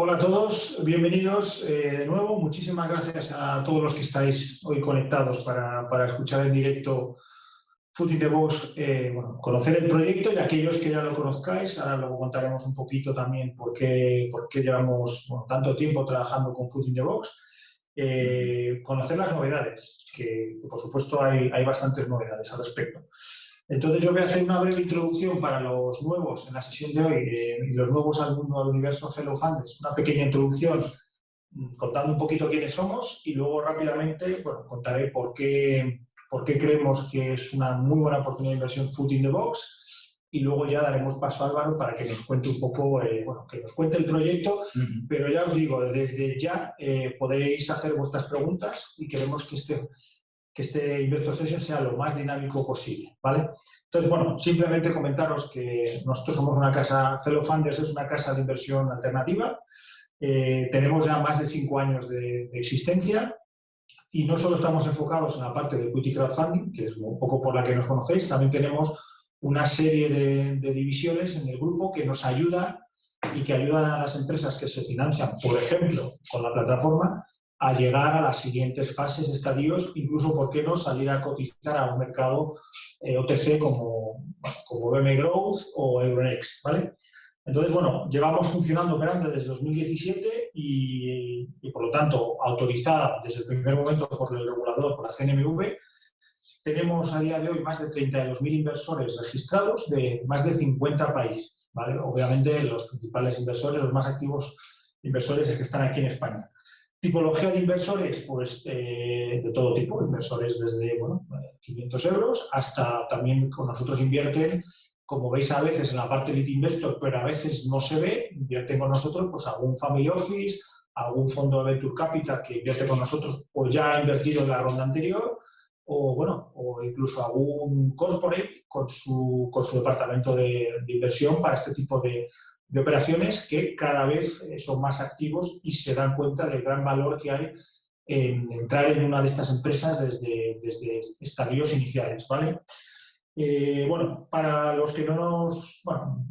Hola a todos, bienvenidos de nuevo. Muchísimas gracias a todos los que estáis hoy conectados para escuchar en directo Food in the Box, conocer el proyecto y aquellos que ya lo conozcáis. Ahora luego contaremos un poquito también por qué llevamos tanto tiempo trabajando con Food in the Box. Conocer las novedades, que por supuesto hay bastantes novedades al respecto. Entonces yo voy a hacer una breve introducción para los nuevos en la sesión de hoy y los nuevos al mundo del universo Fellow Funders. Una pequeña introducción contando un poquito quiénes somos y luego rápidamente contaré por qué creemos que es una muy buena oportunidad de inversión Food in the Box y luego ya daremos paso a Álvaro para que nos cuente un poco, que nos cuente el proyecto, pero ya os digo, desde ya podéis hacer vuestras preguntas y queremos que este Investor Session sea lo más dinámico posible, ¿vale? Entonces, simplemente comentaros que nosotros somos una casa, Fellow Funders es una casa de inversión alternativa, tenemos ya más de 5 años de existencia y no solo estamos enfocados en la parte de equity crowdfunding, que es un poco por la que nos conocéis, también tenemos una serie de divisiones en el grupo que nos ayudan y que ayudan a las empresas que se financian, por ejemplo, con la plataforma, a llegar a las siguientes fases, estadios, incluso, ¿por qué no?, salir a cotizar a un mercado OTC como BM Growth o Euronext, ¿vale? Entonces, llevamos funcionando operando desde 2017 y por lo tanto, autorizada desde el primer momento por el regulador, por la CNMV. Tenemos a día de hoy más de 32.000 inversores registrados de más de 50 países, ¿vale? Obviamente, los principales inversores, los más activos inversores que están aquí en España. Tipología de inversores, pues de todo tipo, inversores desde 500 euros hasta también con nosotros invierten, como veis a veces en la parte Lead Investor, pero a veces no se ve, invierten con nosotros pues algún Family Office, algún fondo de Venture Capital que invierte con nosotros o ya ha invertido en la ronda anterior, o incluso algún corporate con su departamento de inversión para este tipo de operaciones que cada vez son más activos y se dan cuenta del gran valor que hay en entrar en una de estas empresas desde estadios iniciales, ¿vale? Para los que no nos...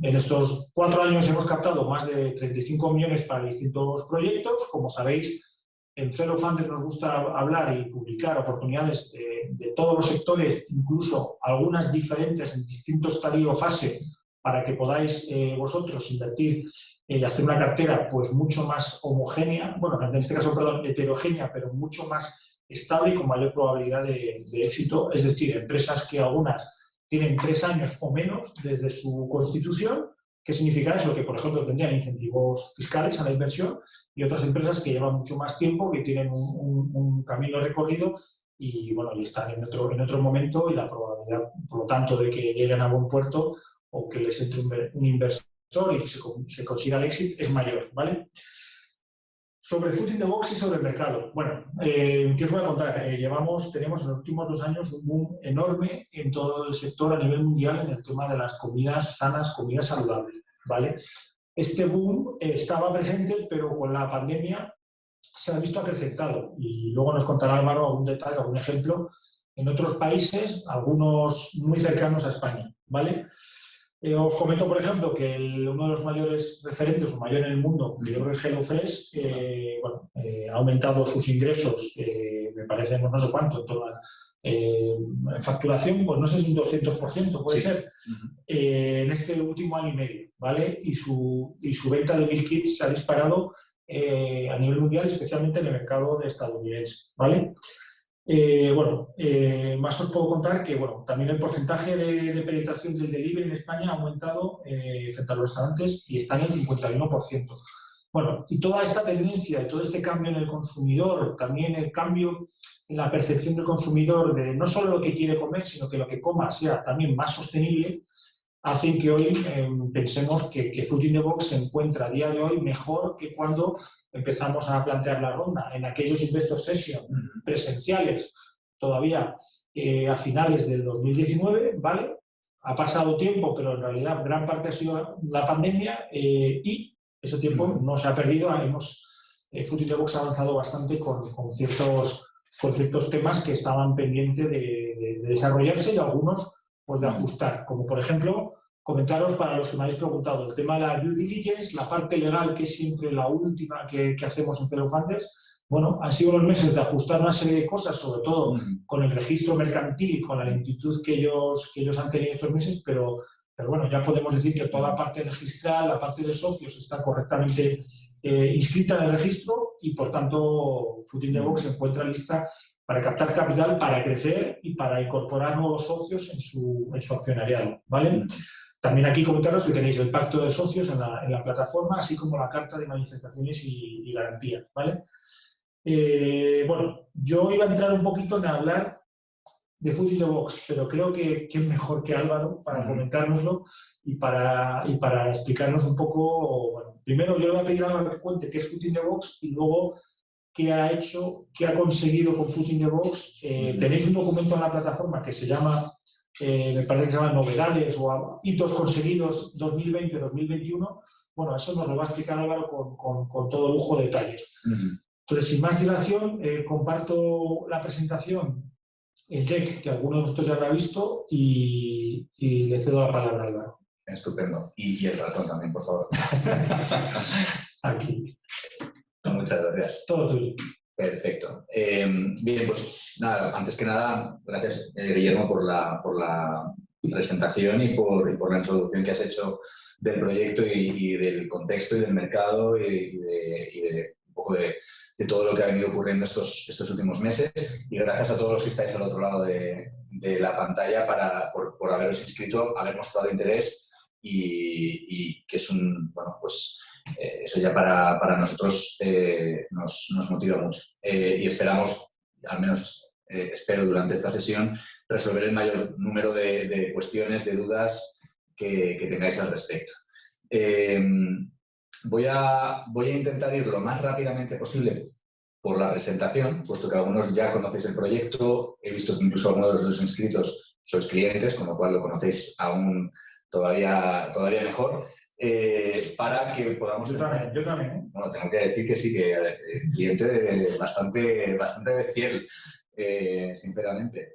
en estos 4 años hemos captado más de 35 millones para distintos proyectos. Como sabéis, en Fellow Funders nos gusta hablar y publicar oportunidades de todos los sectores, incluso algunas diferentes en distintos estadios o fase, para que podáis vosotros invertir y hacer una cartera pues mucho más homogénea, en este caso, heterogénea, pero mucho más estable y con mayor probabilidad de éxito. Es decir, empresas que algunas tienen 3 años o menos desde su constitución. ¿Qué significa eso? Que, por ejemplo, tendrían incentivos fiscales a la inversión, y otras empresas que llevan mucho más tiempo, que tienen un camino recorrido y están en otro momento, y la probabilidad, por lo tanto, de que lleguen a buen puerto o que les entre un inversor y que se consiga el éxito es mayor, ¿vale? Sobre Food in the Box y sobre el mercado. ¿Qué os voy a contar? Tenemos en los últimos 2 años un boom enorme en todo el sector a nivel mundial en el tema de las comidas sanas, comidas saludables, ¿vale? Este boom estaba presente, pero con la pandemia se ha visto acrecentado, y luego nos contará Álvaro algún detalle, algún ejemplo en otros países, algunos muy cercanos a España, ¿vale? Os comento, por ejemplo, que uno de los mayores referentes, o mayor en el mundo, que yo creo que es HelloFresh, ha aumentado sus ingresos, me parece, no sé cuánto, en facturación, pues no sé si un 200%, puede ser, en este último año y medio, ¿vale? Y su venta de meal kits se ha disparado a nivel mundial, especialmente en el mercado estadounidense, ¿vale? Más os puedo contar que también el porcentaje de penetración del delivery en España ha aumentado frente a los restaurantes y está en el 51%. Y toda esta tendencia y todo este cambio en el consumidor, también el cambio en la percepción del consumidor de no solo lo que quiere comer, sino que lo que coma sea también más sostenible, hacen que hoy pensemos que Food in the Box se encuentra a día de hoy mejor que cuando empezamos a plantear la ronda. En aquellos Investor Session presenciales, todavía a finales del 2019, ¿vale? Ha pasado tiempo, pero en realidad gran parte ha sido la pandemia y ese tiempo no se ha perdido. Food in the Box ha avanzado bastante con ciertos temas que estaban pendientes de desarrollarse y algunos pues de ajustar, como por ejemplo comentaros para los que me habéis preguntado, el tema de la due diligence, la parte legal, que es siempre la última que hacemos en Fellow Funders. Bueno, han sido unos meses de ajustar una serie de cosas, sobre todo con el registro mercantil y con la lentitud que ellos han tenido estos meses, pero bueno, ya podemos decir que toda la parte registral, la parte de socios está correctamente inscrita en el registro y, por tanto, Food in the Box se encuentra lista para captar capital, para crecer y para incorporar nuevos socios en su accionariado, ¿vale? También aquí comentaros que tenéis el pacto de socios en la plataforma, así como la carta de manifestaciones y garantías, ¿vale? Bueno, yo iba a entrar un poquito en hablar de Food in the Box, pero creo que es mejor que Álvaro para comentárnoslo y para explicarnos un poco. Bueno, primero yo le voy a pedir a Álvaro que cuente qué es Food in the Box y luego qué ha hecho, qué ha conseguido con Food in the Box. Tenéis un documento en la plataforma que se llama, me parece que se llama Novedades o Hitos Conseguidos 2020-2021. Bueno, eso nos lo va a explicar Álvaro con todo lujo de detalles. Entonces, sin más dilación, comparto la presentación, el deck, que alguno de vosotros ya habrá visto, y le cedo la palabra a Álvaro. Estupendo. Y el ratón también, por favor. Aquí. Muchas gracias. Todo tuyo. Perfecto. Bien, pues nada, antes que nada, gracias Guillermo por la presentación y por la introducción que has hecho del proyecto y del contexto y del mercado y de un poco de todo lo que ha venido ocurriendo estos últimos meses. Y gracias a todos los que estáis al otro lado de la pantalla por haberos inscrito, haber mostrado interés y que es bueno, pues eso ya para nosotros nos motiva mucho. Y esperamos, al menos espero durante esta sesión, resolver el mayor número de cuestiones, de dudas que tengáis al respecto. Voy a intentar ir lo más rápidamente posible por la presentación, puesto que algunos ya conocéis el proyecto. He visto que incluso algunos de los inscritos sois clientes, con lo cual lo conocéis aún todavía mejor. Para que podamos... Yo también. Bueno, tengo que decir que sí, que cliente bastante fiel, sinceramente.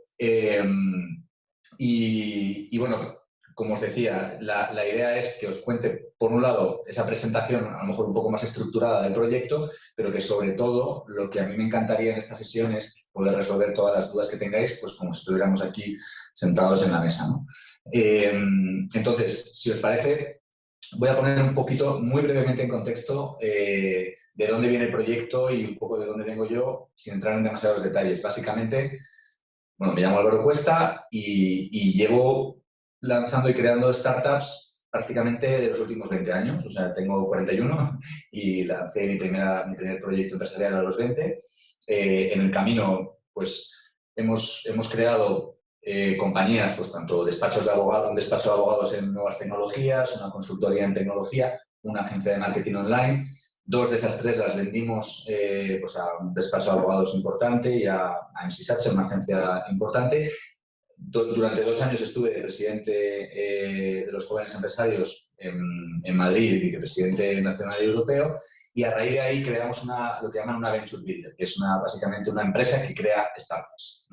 Y bueno, como os decía, la idea es que os cuente, por un lado, esa presentación a lo mejor un poco más estructurada del proyecto, pero que sobre todo lo que a mí me encantaría en esta sesión es poder resolver todas las dudas que tengáis, pues como si estuviéramos aquí sentados en la mesa, ¿no? Entonces, si os parece, voy a poner un poquito, muy brevemente en contexto, de dónde viene el proyecto y un poco de dónde vengo yo, sin entrar en demasiados detalles. Básicamente, bueno, me llamo Álvaro Cuesta y llevo lanzando y creando startups prácticamente de los últimos 20 años. O sea, tengo 41 y lancé mi primer proyecto empresarial a los 20. En el camino, pues, hemos creado compañías, pues tanto despachos de abogados, un despacho de abogados en nuevas tecnologías, una consultoría en tecnología, una agencia de marketing online. 2 de esas 3 las vendimos pues a un despacho de abogados importante y a MCSH, una agencia importante. Durante 2 años estuve de presidente de los jóvenes empresarios en Madrid, vicepresidente nacional y europeo, y a raíz de ahí creamos lo que llaman una venture builder, que es básicamente una empresa que crea startups,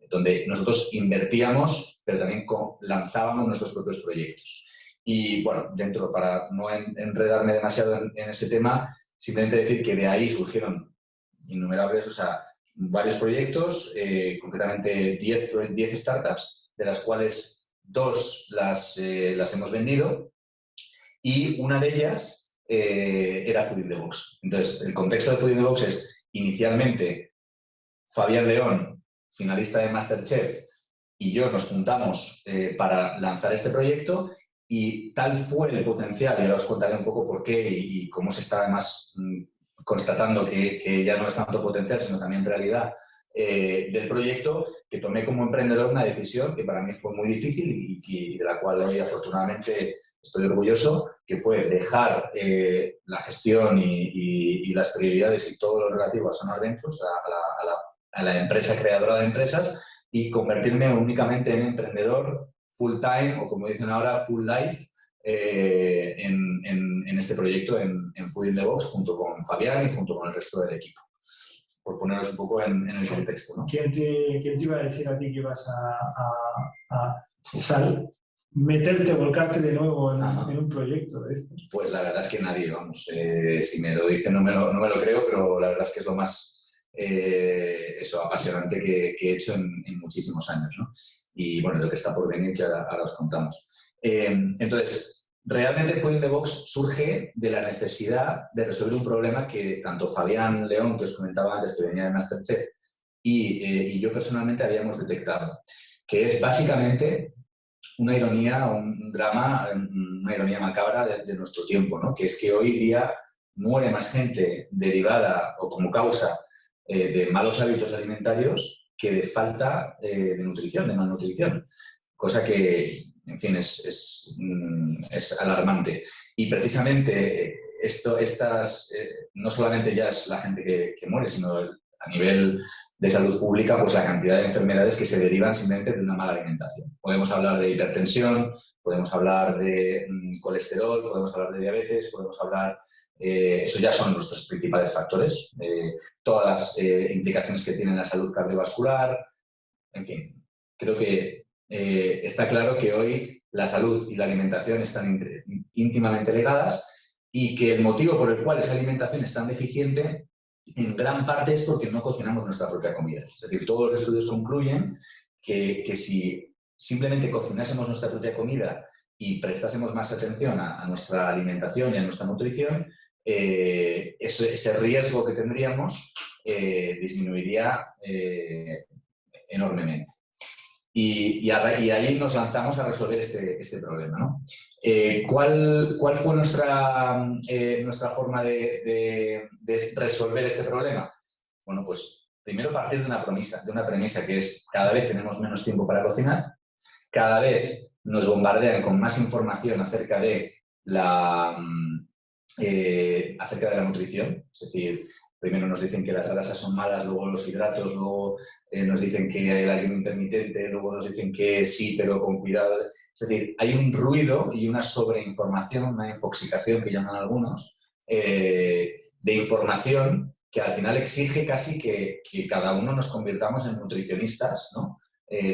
donde nosotros invertíamos, pero también lanzábamos nuestros propios proyectos. Y bueno, para no enredarme demasiado en ese tema, simplemente decir que de ahí surgieron innumerables, o sea, varios proyectos, concretamente 10 startups, de las cuales 2 las hemos vendido y una de ellas era Food in the Box. Entonces, el contexto de Food in the Box es, inicialmente, Fabián León, finalista de MasterChef, y yo nos juntamos para lanzar este proyecto. Y tal fue el potencial, y ahora os contaré un poco por qué y cómo se está además constatando que ya no es tanto potencial, sino también realidad del proyecto, que tomé como emprendedor una decisión que para mí fue muy difícil y de la cual hoy afortunadamente estoy orgulloso, que fue dejar la gestión y las prioridades y todo lo relativo a Sonar Ventures, a la empresa creadora de empresas, y convertirme únicamente en emprendedor full time, o como dicen ahora, full life, en este proyecto, en Food in the Box, junto con Fabián y junto con el resto del equipo. Por poneros un poco en el contexto, ¿no? ¿Quién te iba a decir a ti que ibas a meterte, volcarte de nuevo en un proyecto de estos? Pues la verdad es que nadie, vamos. Si me lo dicen no me lo creo, pero la verdad es que es lo más apasionante que he hecho en muchísimos años, ¿no? Y bueno, lo que está por venir, que ahora os contamos. Entonces, realmente Food in the Box surge de la necesidad de resolver un problema que tanto Fabián León, que os comentaba antes, que venía de MasterChef, y yo personalmente habíamos detectado, que es básicamente una ironía, un drama, una ironía macabra de nuestro tiempo, ¿no? Que es que hoy día muere más gente derivada o como causa de malos hábitos alimentarios que de falta de nutrición, de malnutrición. Cosa que, en fin, es alarmante. Y precisamente no solamente ya es la gente que muere, sino a nivel de salud pública, pues la cantidad de enfermedades que se derivan simplemente de una mala alimentación. Podemos hablar de hipertensión, podemos hablar de colesterol, podemos hablar de diabetes, podemos hablar... eso ya son nuestros principales factores. Todas las implicaciones que tiene en la salud cardiovascular. En fin, creo que está claro que hoy la salud y la alimentación están íntimamente ligadas y que el motivo por el cual esa alimentación es tan deficiente en gran parte es porque no cocinamos nuestra propia comida. Es decir, todos los estudios concluyen que si simplemente cocinásemos nuestra propia comida y prestásemos más atención a nuestra alimentación y a nuestra nutrición, ese riesgo que tendríamos disminuiría enormemente. Y ahí nos lanzamos a resolver este problema, ¿no? ¿Cuál fue nuestra forma de resolver este problema? Bueno, pues primero partir de una premisa que es cada vez tenemos menos tiempo para cocinar, cada vez nos bombardean con más información acerca de la nutrición, es decir, primero nos dicen que las grasas son malas, luego los hidratos, luego nos dicen que el ayuno intermitente, luego nos dicen que sí, pero con cuidado. Es decir, hay un ruido y una sobreinformación, una infoxicación que llaman algunos, de información que al final exige casi que cada uno nos convirtamos en nutricionistas, ¿no?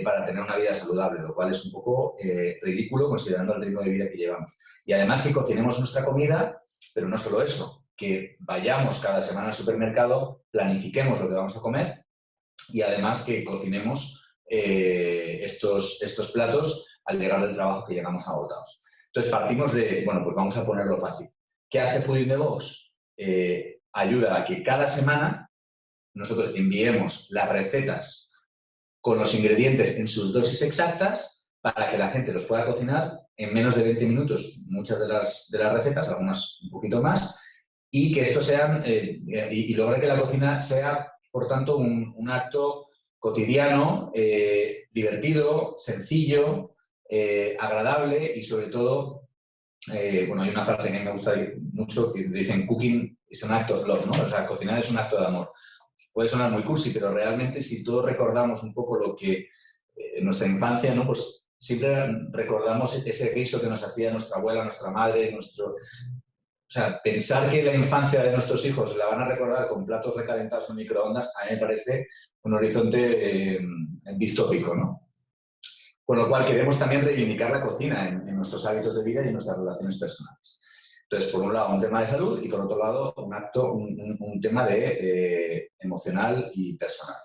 Para tener una vida saludable, lo cual es un poco ridículo considerando el ritmo de vida que llevamos. Y además que cocinemos nuestra comida, pero no solo eso, que vayamos cada semana al supermercado, planifiquemos lo que vamos a comer y además que cocinemos estos platos al llegar del trabajo que llegamos agotados. Entonces partimos de, bueno, pues vamos a ponerlo fácil. ¿Qué hace Food in the Box? Ayuda a que cada semana nosotros enviemos las recetas con los ingredientes en sus dosis exactas para que la gente los pueda cocinar en menos de 20 minutos, muchas de las recetas, algunas un poquito más, y que esto sean, y lograr que la cocina sea, por tanto, un acto cotidiano, divertido, sencillo, agradable y sobre todo, bueno, hay una frase que me gusta mucho que dicen cooking is an act of love, ¿no? O sea, cocinar es un acto de amor. Puede sonar muy cursi, pero realmente si todos recordamos un poco lo que en nuestra infancia, ¿no? Pues siempre recordamos ese guiso que nos hacía nuestra abuela, nuestra madre, O sea, pensar que la infancia de nuestros hijos la van a recordar con platos recalentados en microondas, a mí me parece un horizonte distópico, ¿no? Con lo cual queremos también reivindicar la cocina en nuestros hábitos de vida y en nuestras relaciones personales. Entonces, por un lado, un tema de salud y por otro lado, un tema emocional y personal.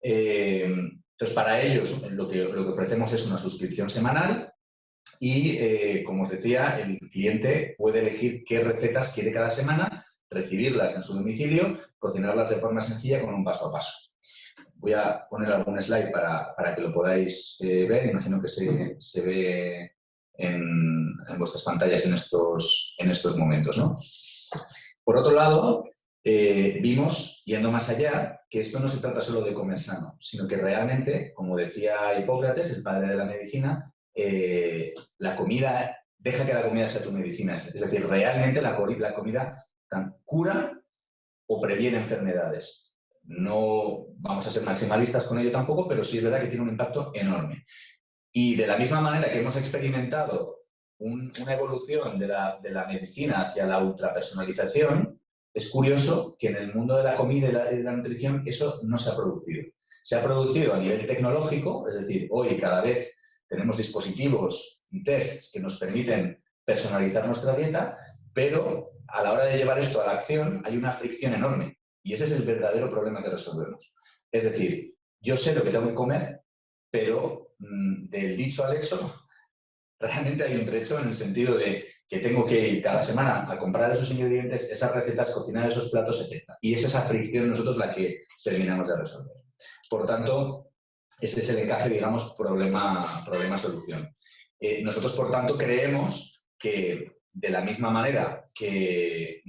Entonces, para ellos lo que ofrecemos es una suscripción semanal y, como os decía, el cliente puede elegir qué recetas quiere cada semana, recibirlas en su domicilio, cocinarlas de forma sencilla con un paso a paso. Voy a poner algún slide para que lo podáis ver. Imagino que se ve en vuestras pantallas en estos momentos, ¿no? Por otro lado, vimos, yendo más allá, que esto no se trata solo de comer sano, sino que realmente, como decía Hipócrates, el padre de la medicina, la comida, deja que la comida sea tu medicina. Es decir, realmente la comida cura o previene enfermedades. No vamos a ser maximalistas con ello tampoco, pero sí es verdad que tiene un impacto enorme. Y de la misma manera que hemos experimentado una evolución de la medicina hacia la ultrapersonalización, es curioso que en el mundo de la comida y de la nutrición eso no se ha producido. Se ha producido a nivel tecnológico, es decir, hoy cada vez tenemos dispositivos tests que nos permiten personalizar nuestra dieta, pero a la hora de llevar esto a la acción hay una fricción enorme y ese es el verdadero problema que resolvemos. Es decir, yo sé lo que tengo que comer, pero del dicho al hecho realmente hay un trecho en el sentido de que tengo que ir cada semana a comprar esos ingredientes, esas recetas, cocinar esos platos, etc. Y es esa fricción nosotros la que terminamos de resolver. Por tanto, ese es el encaje, digamos, problema-solución. Nosotros, por tanto, creemos que de la misma manera que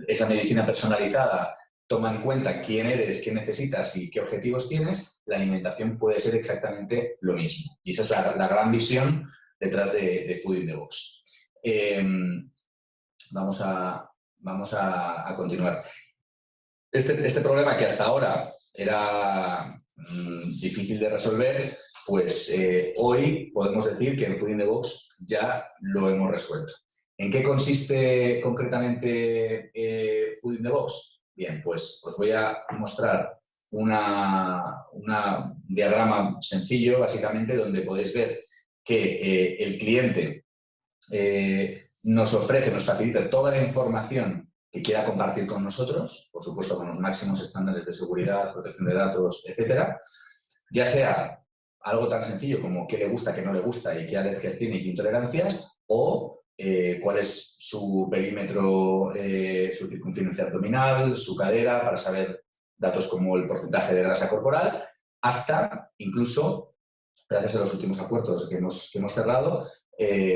esa medicina personalizada toma en cuenta quién eres, qué necesitas y qué objetivos tienes, la alimentación puede ser exactamente lo mismo. Y esa es la gran visión detrás de Food in the Box. Vamos a continuar. Este problema que hasta ahora era difícil de resolver, pues hoy podemos decir que en Food in the Box ya lo hemos resuelto. ¿En qué consiste concretamente Food in the Box? Bien, pues os voy a mostrar un diagrama sencillo, básicamente, donde podéis ver que el cliente nos ofrece, nos facilita toda la información que quiera compartir con nosotros, por supuesto con los máximos estándares de seguridad, protección de datos, etcétera, ya sea algo tan sencillo como qué le gusta, qué no le gusta y qué alergias tiene y qué intolerancias, o cuál es su perímetro, su circunferencia abdominal, su cadera, para saber datos como el porcentaje de grasa corporal, hasta incluso, gracias a los últimos acuerdos que hemos cerrado,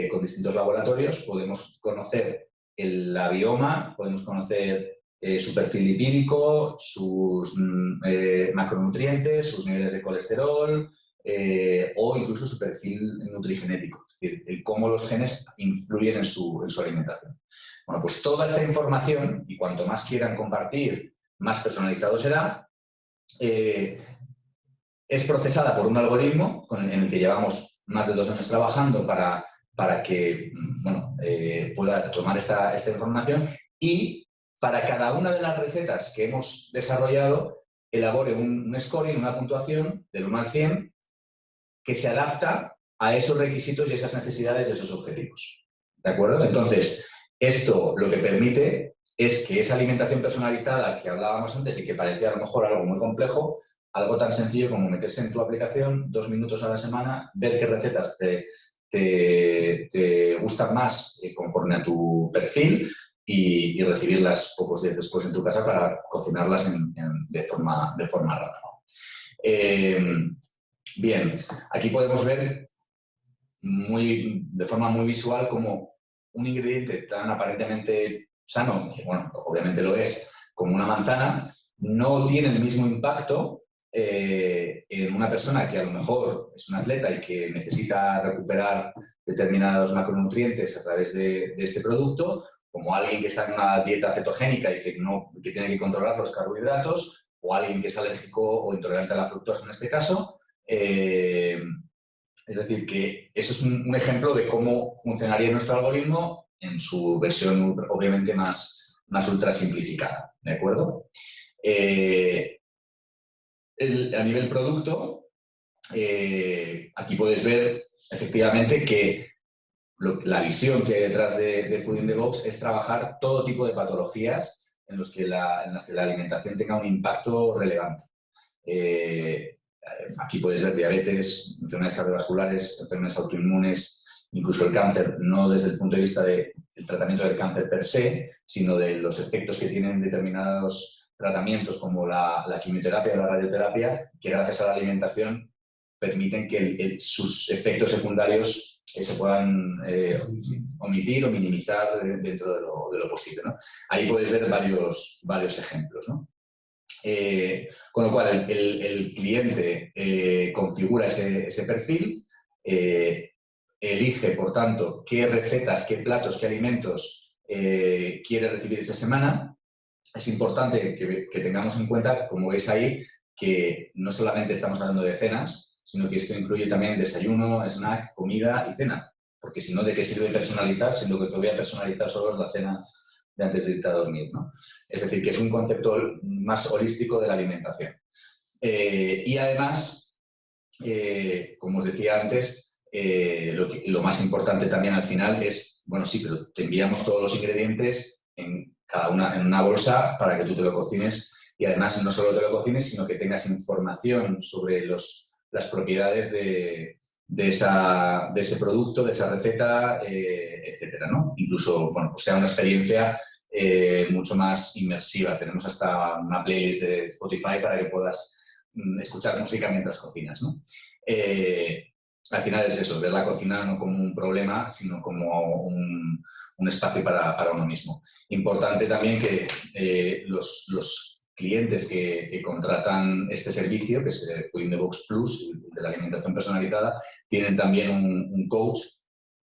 con distintos laboratorios, podemos conocer el bioma, podemos conocer su perfil lipídico, sus macronutrientes, sus niveles de colesterol o incluso su perfil nutrigenético, es decir, el cómo los genes influyen en su alimentación. Bueno, pues toda esta información, y cuanto más quieran compartir, más personalizado será, es procesada por un algoritmo en el que llevamos más de 2 años trabajando para que pueda tomar esta información y para cada una de las recetas que hemos desarrollado elabore un scoring, una puntuación del 1 al 100 que se adapta a esos requisitos y esas necesidades de esos objetivos. ¿De acuerdo? Entonces, esto lo que permite es que esa alimentación personalizada que hablábamos antes y que parecía a lo mejor algo muy complejo, algo tan sencillo como meterse en tu aplicación 2 minutos a la semana, ver qué recetas te gustan más conforme a tu perfil y recibirlas pocos días después en tu casa para cocinarlas de forma rápida. Bien, aquí podemos ver de forma muy visual como un ingrediente tan aparentemente sano, que bueno, obviamente lo es, como una manzana, no tiene el mismo impacto en una persona que a lo mejor es un atleta y que necesita recuperar determinados macronutrientes a través de este producto, como alguien que está en una dieta cetogénica y que tiene que controlar los carbohidratos, o alguien que es alérgico o intolerante a la fructosa en este caso. Es decir, que eso es un ejemplo de cómo funcionaría nuestro algoritmo en su versión obviamente más ultra simplificada, ¿de acuerdo? A nivel producto, aquí puedes ver efectivamente que la visión que hay detrás de Food in the Box es trabajar todo tipo de patologías en las que la alimentación tenga un impacto relevante. Aquí puedes ver diabetes, enfermedades cardiovasculares, enfermedades autoinmunes, incluso el cáncer, no desde el punto de vista del tratamiento del cáncer per se, sino de los efectos que tienen determinados tratamientos como la quimioterapia o la radioterapia, que gracias a la alimentación permiten que sus efectos secundarios se puedan omitir o minimizar dentro de lo posible, ¿no? Ahí podéis ver varios ejemplos, ¿no? Con lo cual, el cliente configura ese perfil, elige, por tanto, qué recetas, qué platos, qué alimentos quiere recibir esa semana. Es importante que tengamos en cuenta, como veis ahí, que no solamente estamos hablando de cenas, sino que esto incluye también desayuno, snack, comida y cena. Porque si no, ¿de qué sirve personalizar? Siendo que te voy a personalizar solo la cena de antes de irte a dormir, ¿no? Es decir, que es un concepto más holístico de la alimentación. Y además, como os decía antes, lo más importante también al final es, bueno, sí, pero te enviamos todos los ingredientes en una bolsa para que tú te lo cocines y además no solo te lo cocines, sino que tengas información sobre las propiedades de ese producto, de esa receta, etcétera, ¿no? Incluso, bueno, pues sea una experiencia mucho más inmersiva. Tenemos hasta una playlist de Spotify para que puedas escuchar música mientras cocinas, ¿no? Al final es eso, ver la cocina no como un problema, sino como un espacio para uno mismo. Importante también que los clientes que contratan este servicio, que es Food in the Box Plus, de la alimentación personalizada, tienen también un coach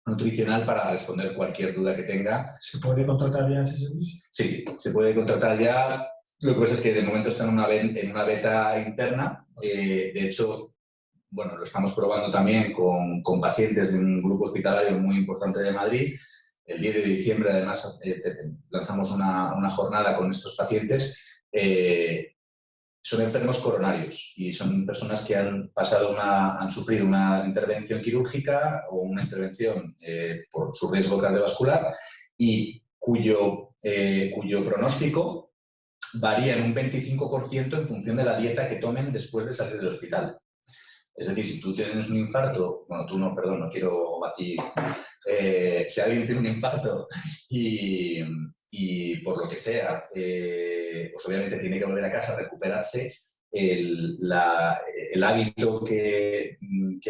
nutricional para responder cualquier duda que tenga. ¿Se puede contratar ya ese servicio? Sí, se puede contratar ya. Lo que pasa es que de momento está en una beta interna. De hecho, bueno, lo estamos probando también con pacientes de un grupo hospitalario muy importante de Madrid. El 10 de diciembre, además, lanzamos una jornada con estos pacientes. Son enfermos coronarios y son personas que han sufrido una intervención quirúrgica o una intervención por su riesgo cardiovascular y cuyo pronóstico varía en un 25% en función de la dieta que tomen después de salir del hospital. Es decir, si tú tienes un infarto, bueno, tú no, perdón, no quiero batir, si alguien tiene un infarto y por lo que sea, pues obviamente tiene que volver a casa a recuperarse, el hábito que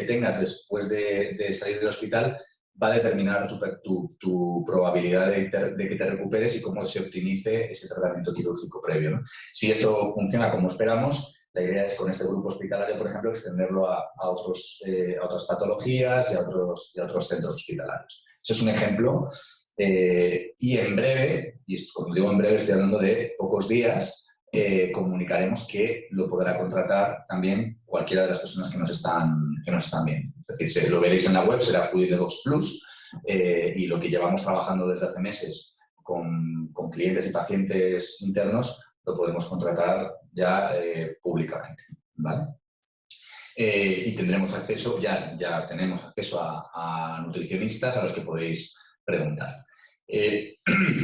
tengas después de salir del hospital va a determinar tu probabilidad de que te recuperes y cómo se optimice ese tratamiento quirúrgico previo, ¿no? Si esto funciona como esperamos, la idea es con este grupo hospitalario, por ejemplo, extenderlo a otras patologías y a otros centros hospitalarios. Eso es un ejemplo. Y en breve, y cuando digo en breve estoy hablando de pocos días, comunicaremos que lo podrá contratar también cualquiera de las personas que nos están viendo. Es decir, lo veréis en la web, será Food in the Box Plus, y lo que llevamos trabajando desde hace meses con clientes y pacientes internos lo podemos contratar ya públicamente, ¿vale? Y tendremos acceso, ya tenemos acceso a nutricionistas a los que podéis preguntar.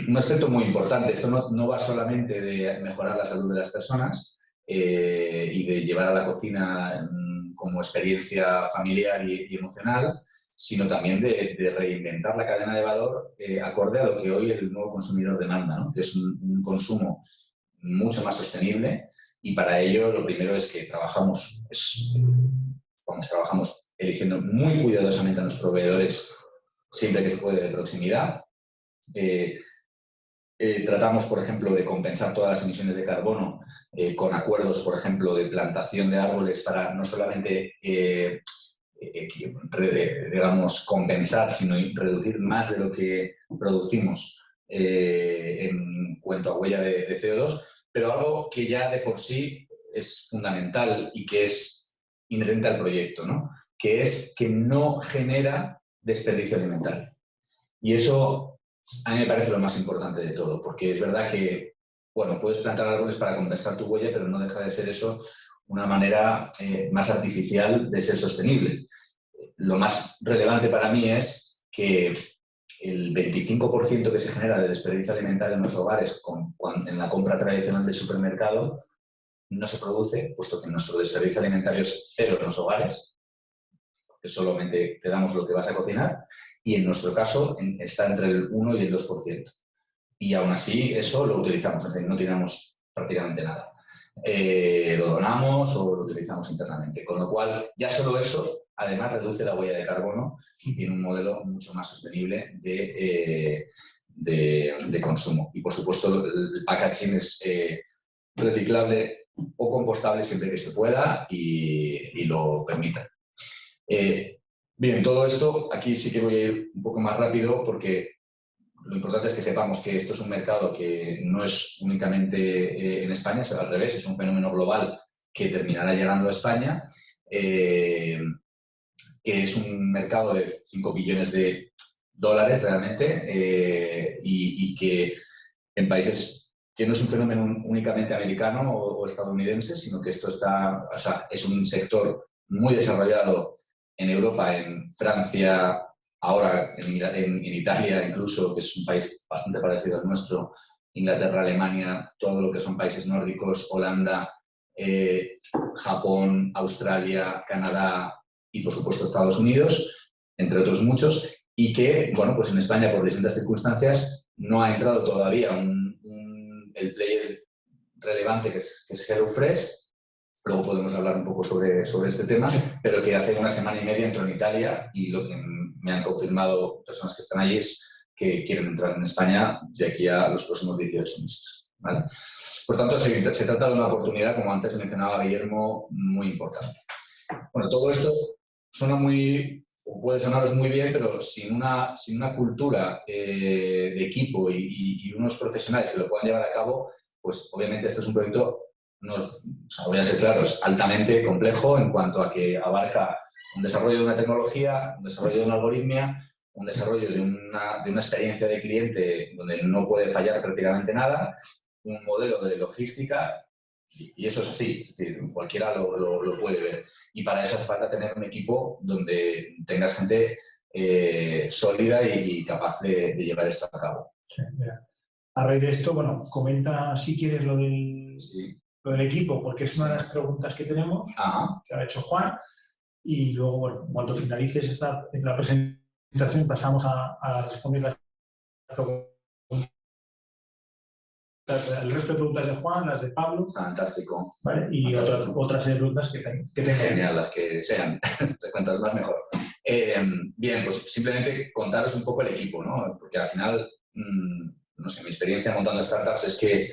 Un aspecto muy importante, esto no va solamente de mejorar la salud de las personas y de llevar a la cocina como experiencia familiar y emocional, sino también de reinventar la cadena de valor acorde a lo que hoy el nuevo consumidor demanda, ¿no? Que es un consumo mucho más sostenible y para ello lo primero es que trabajamos eligiendo muy cuidadosamente a los proveedores siempre que se puede de proximidad. Tratamos, por ejemplo, de compensar todas las emisiones de carbono con acuerdos, por ejemplo, de plantación de árboles para no solamente digamos, compensar, sino reducir más de lo que producimos en cuanto a huella de CO2, pero algo que ya de por sí es fundamental y que es inherente al proyecto, ¿no? Que es que no genera desperdicio alimentario. Y eso a mí me parece lo más importante de todo, porque es verdad que, bueno, puedes plantar árboles para compensar tu huella, pero no deja de ser eso una manera más artificial de ser sostenible. Lo más relevante para mí es que el 25% que se genera de desperdicio alimentario en los hogares en la compra tradicional del supermercado no se produce, puesto que nuestro desperdicio alimentario es cero en los hogares, que solamente te damos lo que vas a cocinar, y en nuestro caso está entre el 1 y el 2%. Y aún así eso lo utilizamos, es decir, no tiramos prácticamente nada. Lo donamos o lo utilizamos internamente. Con lo cual, ya solo eso, además, reduce la huella de carbono y tiene un modelo mucho más sostenible de consumo. Y, por supuesto, el packaging es reciclable o compostable siempre que se pueda y lo permita. Bien, todo esto, aquí sí que voy a ir un poco más rápido porque lo importante es que sepamos que esto es un mercado que no es únicamente en España, es al revés, es un fenómeno global que terminará llegando a España, que es un mercado de 5 billones de dólares realmente y que en países que no es un fenómeno únicamente americano o estadounidense, sino que esto es un sector muy desarrollado en Europa, en Francia, ahora en Italia incluso, que es un país bastante parecido al nuestro, Inglaterra, Alemania, todo lo que son países nórdicos, Holanda, Japón, Australia, Canadá y, por supuesto, Estados Unidos, entre otros muchos, y que, bueno, pues en España, por distintas circunstancias, no ha entrado todavía el player relevante que es HelloFresh. Luego podemos hablar un poco sobre este tema, pero que hace una semana y media entró en Italia y lo que me han confirmado personas que están allí es que quieren entrar en España de aquí a los próximos 18 meses. ¿Vale? Por tanto, se trata de una oportunidad, como antes mencionaba Guillermo, muy importante. Bueno, todo esto suena o puede sonaros muy bien, pero sin una cultura de equipo y unos profesionales que lo puedan llevar a cabo, pues obviamente este es un proyecto, voy a ser claro, es altamente complejo en cuanto a que abarca un desarrollo de una tecnología, un desarrollo de una algoritmia, un desarrollo de una experiencia de cliente donde no puede fallar prácticamente nada, un modelo de logística, y eso es así, es decir, cualquiera lo puede ver. Y para eso hace falta tener un equipo donde tengas gente sólida y capaz de llevar esto a cabo. Sí, mira. A raíz de esto, bueno, comenta si quieres lo del equipo, porque es una de las preguntas que tenemos, que ha hecho Juan, y luego, bueno, cuando finalices la presentación pasamos a responder las preguntas. El resto de preguntas de Juan, las de Pablo. Fantástico. ¿Vale? Y otras preguntas que tengan. Genial, las que sean. Te cuentas más mejor. Bien, pues simplemente contaros un poco el equipo, ¿no? Porque al final, no sé, mi experiencia montando startups es que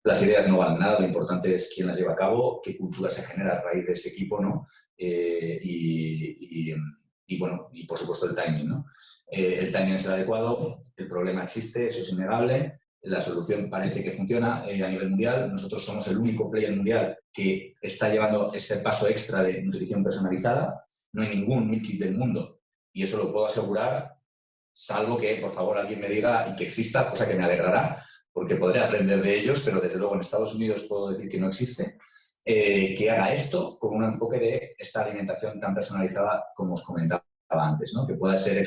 las ideas no valen nada, lo importante es quién las lleva a cabo, qué cultura se genera a raíz de ese equipo, ¿no? Y bueno, y por supuesto el timing, ¿no? El timing es el adecuado, el problema existe, eso es innegable. La solución parece que funciona a nivel mundial. Nosotros somos el único player mundial que está llevando ese paso extra de nutrición personalizada. No hay ningún meal kit del mundo y eso lo puedo asegurar, salvo que, por favor, alguien me diga y que exista, cosa que me alegrará, porque podré aprender de ellos, pero desde luego en Estados Unidos puedo decir que no existe, que haga esto con un enfoque de esta alimentación tan personalizada como os comentaba antes, ¿no? Que pueda ser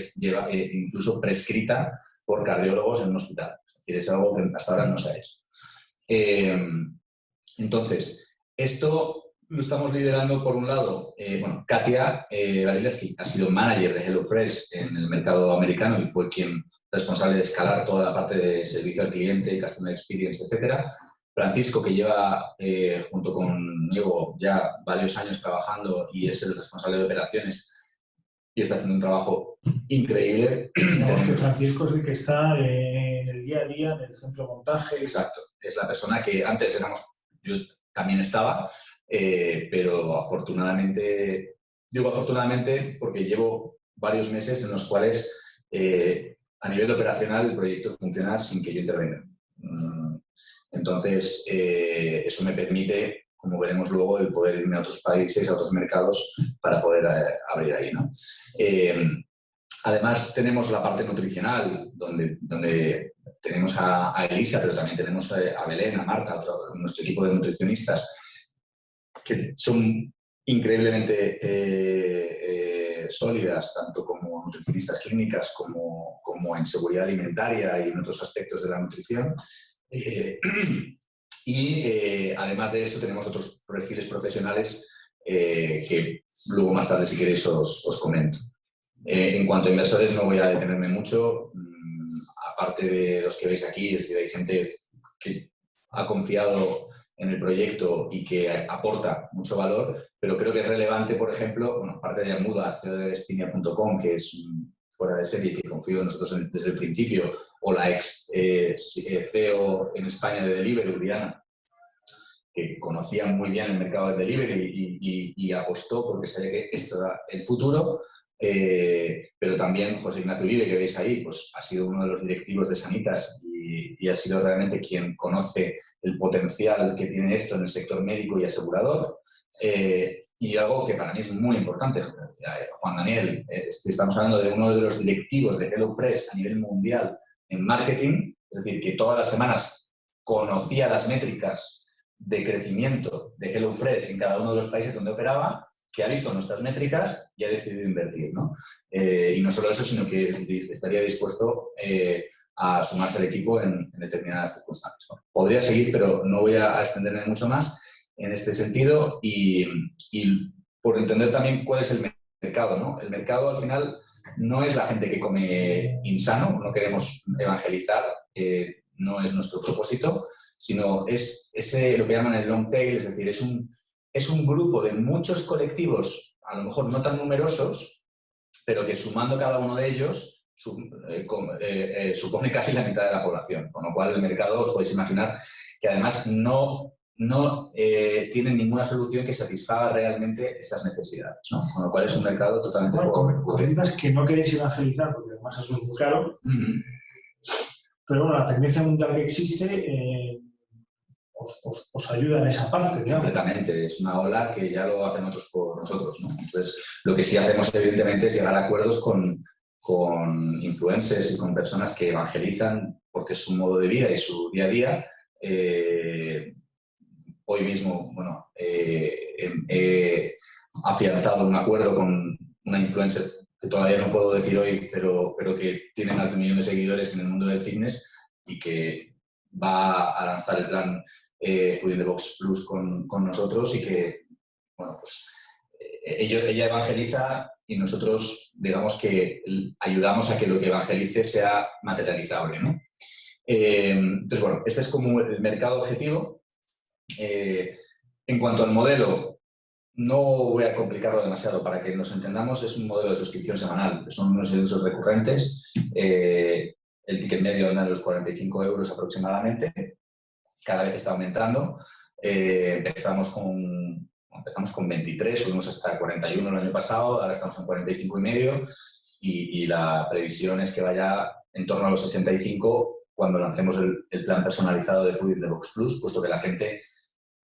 incluso prescrita por cardiólogos en un hospital. Es algo que hasta ahora no se ha hecho. Entonces, esto lo estamos liderando por un lado, Katia Valileski ha sido manager de HelloFresh en el mercado americano y fue quien responsable de escalar toda la parte de servicio al cliente, customer experience, etcétera. Francisco, que lleva junto conmigo ya varios años trabajando y es el responsable de operaciones y está haciendo un trabajo increíble. Digamos que Francisco es el que está en el día a día del centro de montaje. Exacto, es la persona que antes yo también estaba, pero afortunadamente, digo afortunadamente porque llevo varios meses en los cuales a nivel operacional el proyecto funciona sin que yo intervenga. Entonces, eso me permite, como veremos luego, el poder irme a otros países, a otros mercados para poder abrir ahí, ¿no? Además, tenemos la parte nutricional, donde tenemos a Elisa, pero también tenemos a Belén, a Marta, nuestro equipo de nutricionistas, que son increíblemente sólidas, tanto como nutricionistas clínicas como en seguridad alimentaria y en otros aspectos de la nutrición. Además de esto, tenemos otros perfiles profesionales que luego más tarde, si queréis, os comento. En cuanto a inversores, no voy a detenerme mucho. Aparte de los que veis aquí, es decir, hay gente que ha confiado en el proyecto y que aporta mucho valor, pero creo que es relevante, por ejemplo, parte de Yamuda, CEO de Destinia.com, que es fuera de serie, que confío en nosotros desde el principio, o la ex CEO en España de Deliveroo, Diana, que conocía muy bien el mercado de delivery y apostó porque sabía que esto era el futuro. Pero también José Ignacio Uribe, que veis ahí, pues ha sido uno de los directivos de Sanitas y ha sido realmente quien conoce el potencial que tiene esto en el sector médico y asegurador. Y algo que para mí es muy importante, Juan Daniel, estamos hablando de uno de los directivos de HelloFresh a nivel mundial en marketing, es decir, que todas las semanas conocía las métricas de crecimiento de HelloFresh en cada uno de los países donde operaba, que ha visto nuestras métricas y ha decidido invertir, ¿no? Y no solo eso, sino que estaría dispuesto a sumarse al equipo en determinadas circunstancias, ¿no? Podría seguir, pero no voy a extenderme mucho más en este sentido y por entender también cuál es el mercado, ¿no? El mercado, al final, no es la gente que come insano, no queremos evangelizar, no es nuestro propósito, sino es lo que llaman el long tail, es decir, es un grupo de muchos colectivos, a lo mejor no tan numerosos, pero que sumando cada uno de ellos supone casi la mitad de la población, con lo cual el mercado, os podéis imaginar, que además no tienen ninguna solución que satisfaga realmente estas necesidades, ¿no? Con lo cual es un mercado totalmente... Bueno, comentas que no queréis evangelizar, porque además eso es muy claro, pero bueno, la tendencia mundial que existe os ayuda en esa parte, digamos. Completamente, es una ola que ya lo hacen otros por nosotros, ¿no? Entonces, lo que sí hacemos, evidentemente, es llegar a acuerdos con influencers y con personas que evangelizan porque es su modo de vida y su día a día. Hoy mismo, bueno, he afianzado un acuerdo con una influencer que todavía no puedo decir hoy, pero que tiene más de 1 millón de seguidores en el mundo del fitness y que va a lanzar el plan Food in the Box Plus con nosotros y que, bueno, pues ella evangeliza y nosotros, digamos que ayudamos a que lo que evangelice sea materializable, ¿no? Entonces, bueno, este es como el mercado objetivo. En cuanto al modelo, no voy a complicarlo demasiado para que nos entendamos, es un modelo de suscripción semanal, son unos ingresos recurrentes, el ticket medio anda en los 45 euros aproximadamente, cada vez está aumentando, empezamos con 23, subimos hasta 41 el año pasado, ahora estamos en 45 y medio y la previsión es que vaya en torno a los 65 cuando lancemos el plan personalizado de Food in the Box Plus, puesto que la gente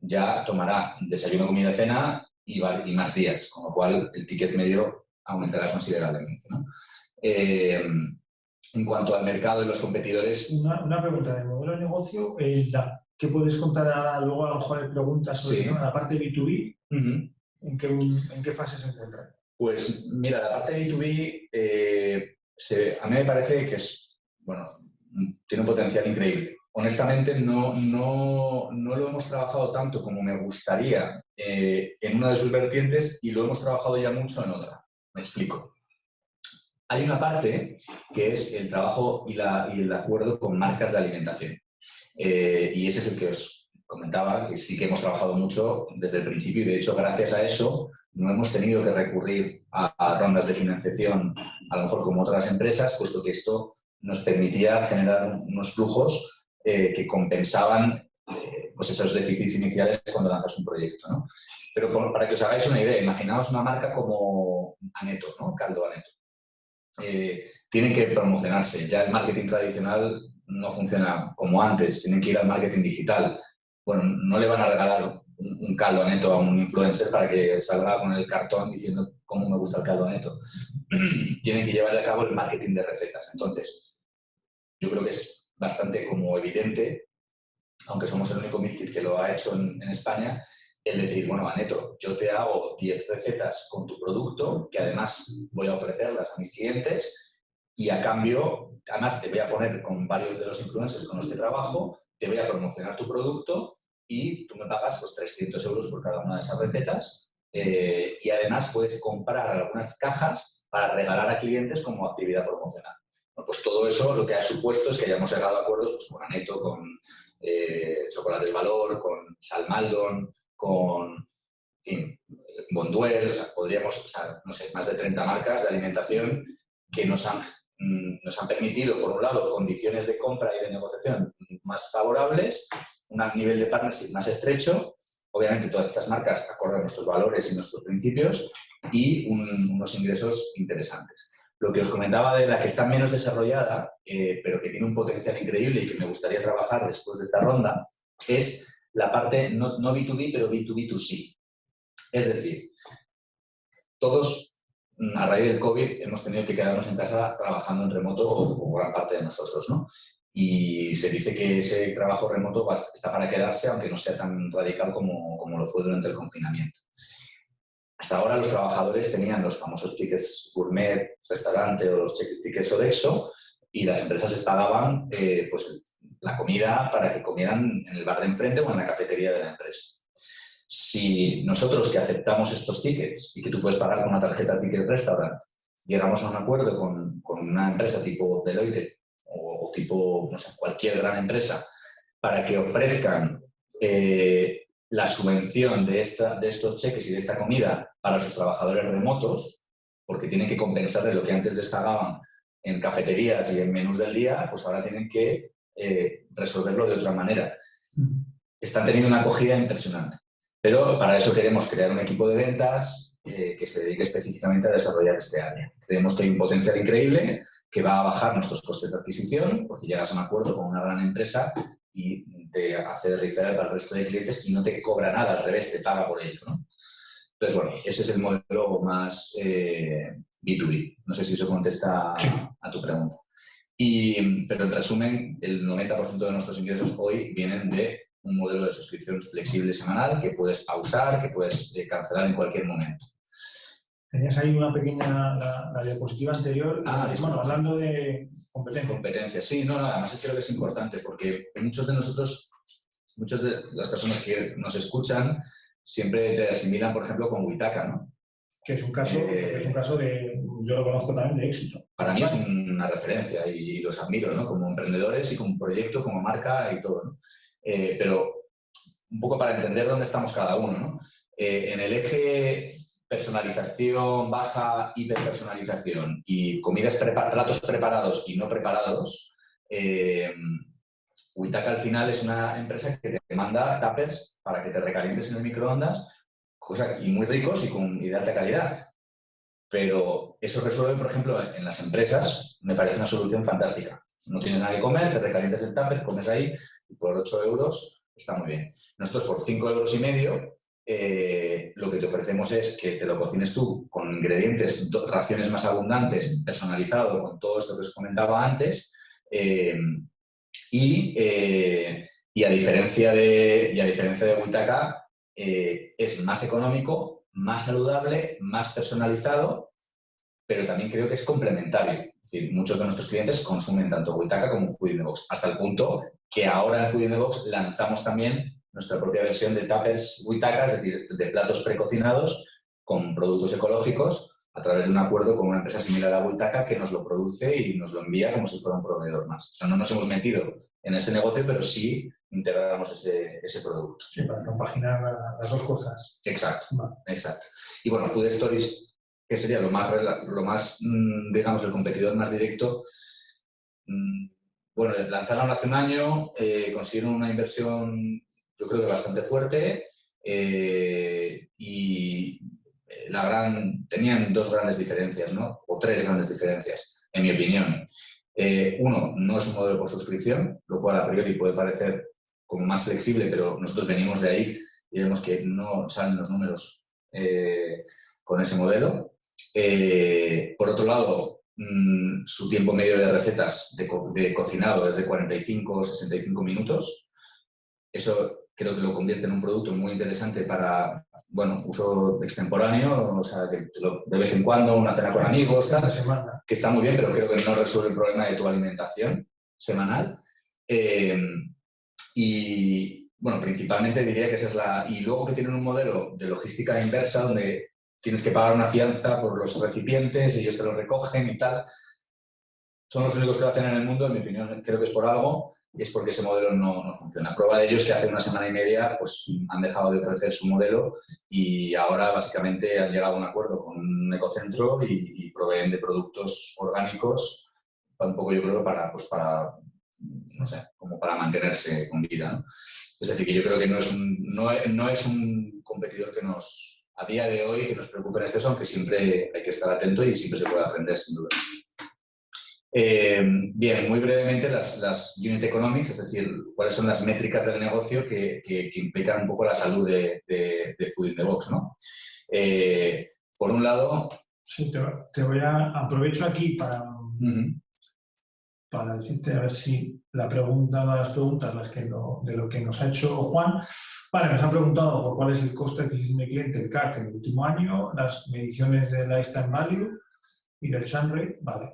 ya tomará desayuno, comida y cena y más días, con lo cual el ticket medio aumentará considerablemente, ¿no? En cuanto al mercado y los competidores... Una pregunta de modelo de negocio, ¿qué puedes contar ahora? Luego a lo mejor hay preguntas sobre Sí. la parte de B2B, ¿en qué fase se encuentra? Pues mira, la parte de B2B a mí me parece que tiene un potencial increíble. Honestamente, no lo hemos trabajado tanto como me gustaría en una de sus vertientes y lo hemos trabajado ya mucho en otra. Me explico. Hay una parte que es el trabajo y el acuerdo con marcas de alimentación. Y ese es el que os comentaba, que sí que hemos trabajado mucho desde el principio y, de hecho, gracias a eso no hemos tenido que recurrir a rondas de financiación, a lo mejor como otras empresas, puesto que esto nos permitía generar unos flujos que compensaban pues esos déficits iniciales cuando lanzas un proyecto, ¿no? Pero para que os hagáis una idea, imaginaos una marca como Aneto, ¿no? Caldo Aneto. Tienen que promocionarse. Ya el marketing tradicional no funciona como antes, tienen que ir al marketing digital. Bueno, no le van a regalar un caldo Aneto a un influencer para que salga con el cartón diciendo cómo me gusta el caldo Aneto. Tienen que llevar a cabo el marketing de recetas. Entonces, yo creo que es bastante como evidente, aunque somos el único meal kit que lo ha hecho en España, el decir, bueno, Aneto, yo te hago 10 recetas con tu producto, que además voy a ofrecerlas a mis clientes y a cambio, además te voy a poner con varios de los influencers con los que trabajo, te voy a promocionar tu producto y tú me pagas pues 300 euros por cada una de esas recetas y además puedes comprar algunas cajas para regalar a clientes como actividad promocional. Bueno, pues todo eso lo que ha supuesto es que hayamos llegado a acuerdos pues, con Aneto, con Chocolates Valor, con Salmaldon, con Bonduel, o sea, podríamos, no sé, más de 30 marcas de alimentación que nos han permitido, por un lado, condiciones de compra y de negociación más favorables, un nivel de partnership más estrecho, obviamente todas estas marcas acorde a nuestros valores y nuestros principios y unos ingresos interesantes. Lo que os comentaba de la que está menos desarrollada, pero que tiene un potencial increíble y que me gustaría trabajar después de esta ronda, es la parte no B2B, pero B2B2C. Es decir, todos a raíz del COVID hemos tenido que quedarnos en casa trabajando en remoto o gran parte de nosotros, ¿no? Y se dice que ese trabajo remoto está para quedarse, aunque no sea tan radical como lo fue durante el confinamiento. hasta ahora los trabajadores tenían los famosos tickets gourmet, restaurante o los tickets Sodexo y las empresas les pagaban pues, la comida para que comieran en el bar de enfrente o en la cafetería de la empresa. Si nosotros que aceptamos estos tickets y que tú puedes pagar con una tarjeta Ticket Restaurant, llegamos a un acuerdo con una empresa tipo Deloitte o tipo, no sé, cualquier gran empresa para que ofrezcan la subvención de estos cheques y de esta comida para sus trabajadores remotos, porque tienen que compensar de lo que antes les pagaban en cafeterías y en menús del día, pues ahora tienen que resolverlo de otra manera. Están teniendo una acogida impresionante. Pero para eso queremos crear un equipo de ventas que se dedique específicamente a desarrollar este área. Creemos que hay un potencial increíble que va a bajar nuestros costes de adquisición porque llegas a un acuerdo con una gran empresa y te hace de referral para el resto de clientes y no te cobra nada, al revés, te paga por ello, ¿no? Entonces, bueno, ese es el modelo más B2B. No sé si eso contesta a tu pregunta. Pero en resumen, el 90% de nuestros ingresos hoy vienen de un modelo de suscripción flexible semanal que puedes pausar, que puedes cancelar en cualquier momento. Tenías ahí una pequeña, la diapositiva anterior, bueno, hablando de competencia. Competencia, sí, no, además creo que es importante porque muchas de las personas que nos escuchan siempre te asimilan, por ejemplo, con Witaka, ¿no? Que es un caso de, yo lo conozco también, de éxito. Para mí es una referencia y los admiro, ¿no? Como emprendedores y como proyecto, como marca y todo, ¿no? Pero un poco para entender dónde estamos cada uno, ¿no? En el eje personalización, baja hiperpersonalización y platos preparados y no preparados, Witaka al final es una empresa que te manda tuppers para que te recalientes en el microondas, y muy ricos y de alta calidad. Pero eso resuelve, por ejemplo, en las empresas, me parece una solución fantástica. No tienes nada que comer, te recalientas el tupper, comes ahí y por 8 euros está muy bien. Nosotros por 5,5 euros lo que te ofrecemos es que te lo cocines tú con ingredientes, raciones más abundantes, personalizado con todo esto que os comentaba antes y a diferencia de Witaka es más económico, más saludable, más personalizado, pero también creo que es complementario. Es decir, muchos de nuestros clientes consumen tanto Witaka como Food in the Box, hasta el punto que ahora en Food in the Box lanzamos también nuestra propia versión de tuppers Witaka, es decir, de platos precocinados con productos ecológicos a través de un acuerdo con una empresa similar a Witaka que nos lo produce y nos lo envía como si fuera un proveedor más. O sea, no nos hemos metido en ese negocio, pero sí integramos ese producto. Sí, para compaginar las dos cosas. Exacto, vale. Exacto. Y bueno, Food Stories, que sería lo más, digamos, el competidor más directo. Bueno, lanzaron hace un año, consiguieron una inversión, yo creo que bastante fuerte y tenían dos grandes diferencias, ¿no? O tres grandes diferencias, en mi opinión. Uno, no es un modelo por suscripción, lo cual a priori puede parecer como más flexible, pero nosotros venimos de ahí y vemos que no salen los números con ese modelo. Por otro lado, su tiempo medio de recetas de cocinado es de 45 o 65 minutos. Eso creo que lo convierte en un producto muy interesante para, bueno, uso extemporáneo, o sea, que de vez en cuando, una cena con amigos, tal, que está muy bien, pero creo que no resuelve el problema de tu alimentación semanal. Y, bueno, principalmente diría que esa es la... Y luego que tienen un modelo de logística inversa donde tienes que pagar una fianza por los recipientes y ellos te lo recogen y tal. Son los únicos que lo hacen en el mundo, en mi opinión, creo que es por algo, y es porque ese modelo no funciona. Prueba de ello es que hace una semana y media pues, han dejado de ofrecer su modelo y ahora básicamente han llegado a un acuerdo con un ecocentro y proveen de productos orgánicos, un poco yo creo para no sé, como para mantenerse con vida, ¿no? Es decir, que yo creo que no es un competidor que a día de hoy, que nos preocupe en exceso, aunque siempre hay que estar atento y siempre se puede aprender, sin duda. Bien, muy brevemente las unit economics, es decir, cuáles son las métricas del negocio que implican un poco la salud de Food in the Box, ¿no? Por un lado... Sí, aprovecho aquí para para decirte a ver si las preguntas, de lo que nos ha hecho Juan. Vale, nos han preguntado por cuál es el coste de adquisición de cliente, el CAC en el último año, las mediciones del Lifetime Value y del churn rate, vale.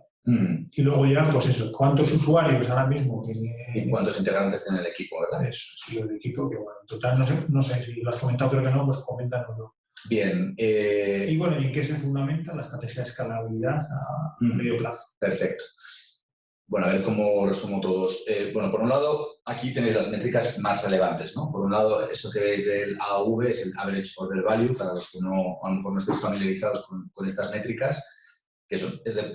Y luego ya, pues eso, ¿cuántos usuarios ahora mismo tiene? ¿Y cuántos integrantes tiene el equipo, verdad? Eso, sí, el equipo, que bueno, en total, no sé si lo has comentado, creo que no, pues coméntanoslo. Bien. Y bueno, ¿y en qué se fundamenta la estrategia de escalabilidad a medio plazo? Perfecto. Bueno, a ver cómo resumo todos. Bueno, por un lado, aquí tenéis las métricas más relevantes, ¿no? Por un lado, eso que veis del AOV es el Average Order Value, para los que a lo mejor no estéis familiarizados con estas métricas, que es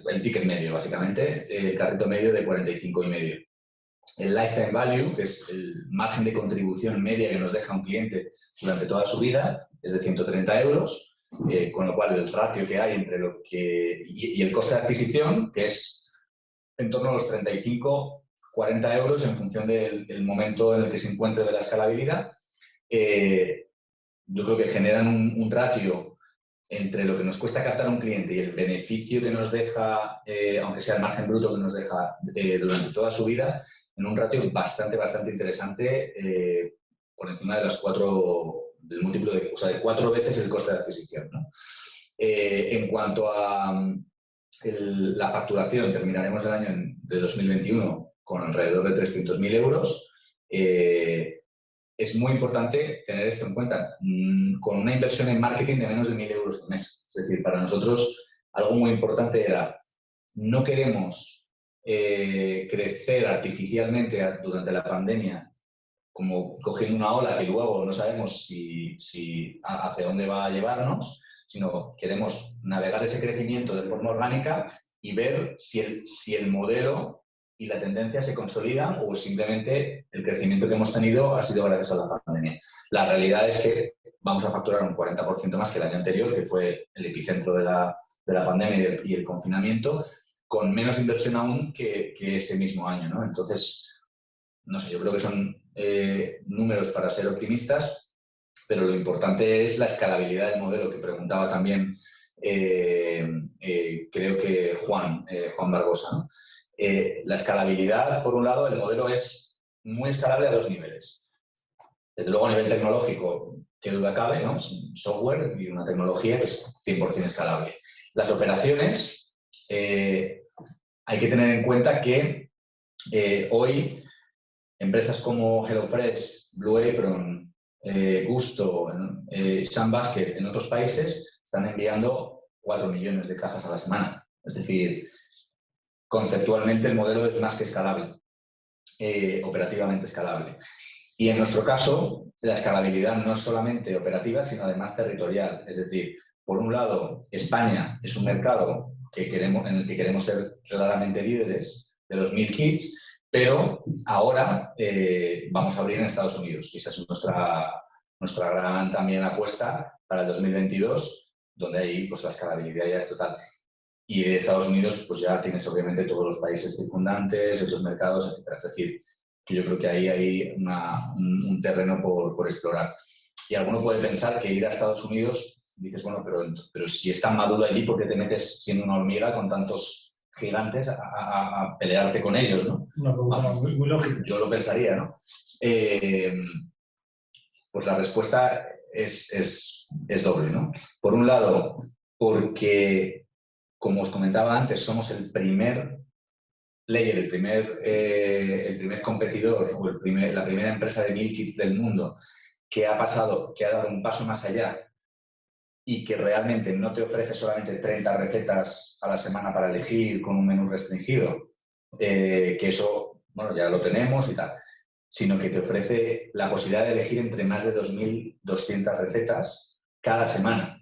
el ticket medio, básicamente, el carrito medio de 45,5. El Lifetime Value, que es el margen de contribución media que nos deja un cliente durante toda su vida, es de 130 euros, con lo cual el ratio que hay entre lo que... y el coste de adquisición, que es en torno a los 35-40 euros en función del momento en el que se encuentre de la escalabilidad. Yo creo que generan un ratio entre lo que nos cuesta captar un cliente y el beneficio que nos deja, aunque sea el margen bruto que nos deja durante toda su vida, en un ratio bastante interesante, por encima de del múltiplo de 4 veces el coste de adquisición, ¿no? En cuanto a la facturación, terminaremos el año de 2021 con alrededor de 300.000 euros. Es muy importante tener esto en cuenta, con una inversión en marketing de menos de 1.000 euros al mes. Es decir, para nosotros algo muy importante era, no queremos crecer artificialmente durante la pandemia, como cogiendo una ola que luego no sabemos hacia dónde va a llevarnos, sino queremos navegar ese crecimiento de forma orgánica y ver si el modelo y la tendencia se consolidan o simplemente el crecimiento que hemos tenido ha sido gracias a la pandemia. La realidad es que vamos a facturar un 40% más que el año anterior, que fue el epicentro de la pandemia y el confinamiento, con menos inversión aún que ese mismo año, ¿no? Entonces, no sé, yo creo que son números para ser optimistas, pero lo importante es la escalabilidad del modelo, que preguntaba también, creo que Juan Barbosa, ¿no? La escalabilidad, por un lado, el modelo es muy escalable a 2 niveles. Desde luego, a nivel tecnológico, qué duda cabe, ¿no? Es un software y una tecnología que es 100% escalable. Las operaciones, hay que tener en cuenta que hoy empresas como HelloFresh, Blue Apron, Gusto, Sunbasket en otros países están enviando 4 millones de cajas a la semana. Es decir, conceptualmente el modelo es más que escalable, operativamente escalable. Y en nuestro caso, la escalabilidad no es solamente operativa, sino además territorial. Es decir, por un lado, España es un mercado en el que queremos ser claramente líderes de los meal kits, pero ahora vamos a abrir en Estados Unidos. Y esa es nuestra gran también apuesta para el 2022, donde ahí pues, la escalabilidad ya es total. Y de Estados Unidos pues ya tienes obviamente todos los países circundantes, otros mercados, etc. Es decir, que yo creo que ahí hay un terreno por explorar. Y alguno puede pensar que ir a Estados Unidos, dices, bueno, pero si es tan maduro allí, ¿por qué te metes siendo una hormiga con tantos gigantes a pelearte con ellos, ¿no? Una pregunta muy lógica. Yo lo pensaría, ¿no? Pues la respuesta es doble, ¿no? Por un lado, porque, como os comentaba antes, somos el primer player, el primer competidor o la primera empresa de meal kits del mundo que ha dado un paso más allá y que realmente no te ofrece solamente 30 recetas a la semana para elegir con un menú restringido, que eso, bueno, ya lo tenemos y tal, sino que te ofrece la posibilidad de elegir entre más de 2.200 recetas cada semana,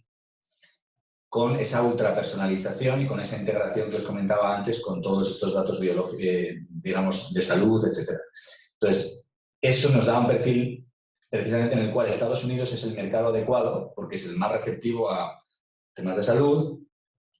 con esa ultra personalización y con esa integración que os comentaba antes con todos estos datos biológicos, digamos, de salud, etc. Entonces, eso nos da un perfil precisamente en el cual Estados Unidos es el mercado adecuado porque es el más receptivo a temas de salud,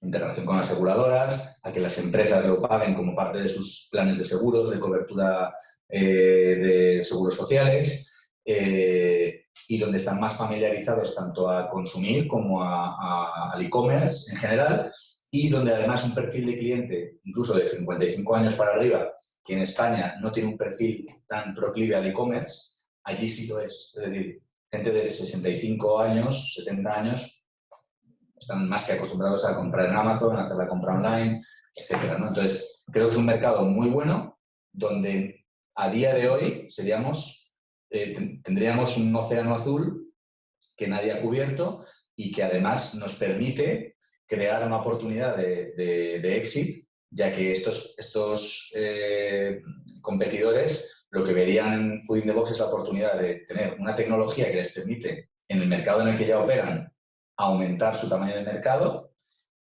integración con aseguradoras, a que las empresas lo paguen como parte de sus planes de seguros, de cobertura de seguros sociales, y donde están más familiarizados tanto a consumir como al e-commerce en general, y donde además un perfil de cliente, incluso de 55 años para arriba, que en España no tiene un perfil tan proclive al e-commerce, allí sí lo es. Es decir, gente de 65 años, 70 años, están más que acostumbrados a comprar en Amazon, a hacer la compra online, etcétera, ¿no? Entonces, creo que es un mercado muy bueno donde a día de hoy tendríamos un océano azul que nadie ha cubierto y que además nos permite crear una oportunidad de éxito, ya que estos competidores lo que verían en Food in the Box es la oportunidad de tener una tecnología que les permite, en el mercado en el que ya operan, aumentar su tamaño de mercado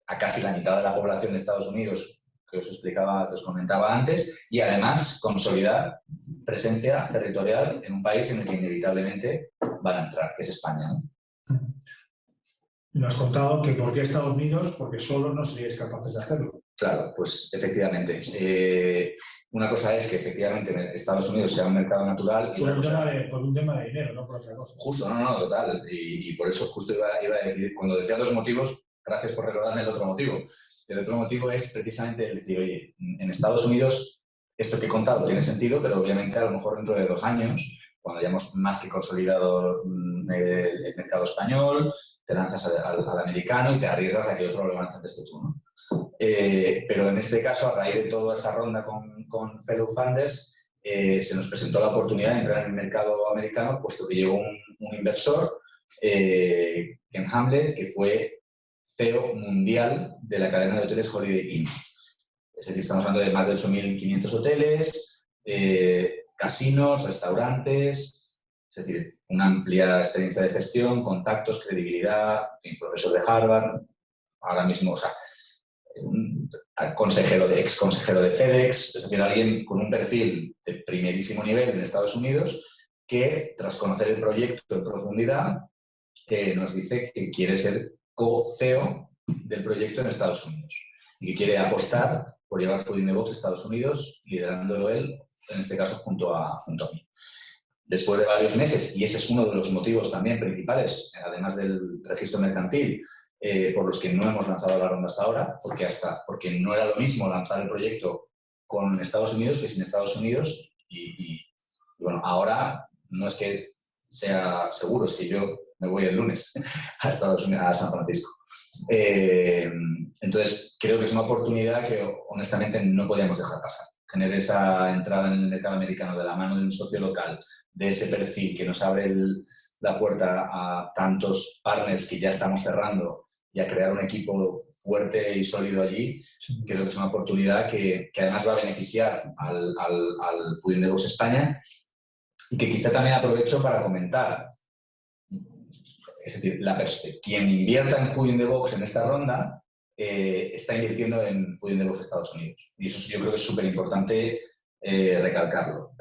a casi la mitad de la población de Estados Unidos, que os comentaba antes, y además consolidar presencia territorial en un país en el que inevitablemente van a entrar, que es España, ¿no? Nos has contado que ¿por qué Estados Unidos? Porque solo no seríais capaces de hacerlo. Claro, pues efectivamente. Una cosa es que efectivamente Estados Unidos sea un mercado natural. Por un tema de dinero, no por otra cosa. Justo, no, total. Y por eso justo iba a decir, cuando decía dos motivos, gracias por recordarme el otro motivo. El otro motivo es precisamente el decir, oye, en Estados Unidos esto que he contado tiene sentido, pero obviamente a lo mejor dentro de 2 años, cuando hayamos más que consolidado el mercado español, te lanzas al americano y te arriesgas a que otro lo lance antes que tú, ¿no? Pero en este caso, a raíz de toda esta ronda con Fellow Funders, se nos presentó la oportunidad de entrar en el mercado americano, puesto que llegó un inversor, Ken Hamlet, que fue CEO mundial de la cadena de hoteles Holiday Inn. Es decir, estamos hablando de más de 8.500 hoteles, casinos, restaurantes, es decir, una amplia experiencia de gestión, contactos, credibilidad, en fin, profesor de Harvard, ahora mismo, o sea, ex consejero de FedEx, es decir, alguien con un perfil de primerísimo nivel en Estados Unidos que, tras conocer el proyecto en profundidad, nos dice que quiere ser co-CEO del proyecto en Estados Unidos y que quiere apostar por llevar Food in the Box a Estados Unidos, liderándolo él, en este caso, junto a mí. Después de varios meses, y ese es uno de los motivos también principales, además del registro mercantil, por los que no hemos lanzado la ronda hasta ahora, porque no era lo mismo lanzar el proyecto con Estados Unidos que sin Estados Unidos. Y bueno, ahora no es que sea seguro, es que yo me voy el lunes a Estados Unidos, a San Francisco. Entonces, creo que es una oportunidad que honestamente no podíamos dejar pasar. Tener esa entrada en el mercado americano de la mano de un socio local, de ese perfil que nos abre la puerta a tantos partners que ya estamos cerrando y a crear un equipo fuerte y sólido allí, sí. Creo que es una oportunidad que además va a beneficiar al Food in the Box España y que quizá también aprovecho para comentar. Es decir, quien invierta en Food in the Box en esta ronda está invirtiendo en Food in the Box Estados Unidos. Y eso yo creo que es súper importante recalcarlo.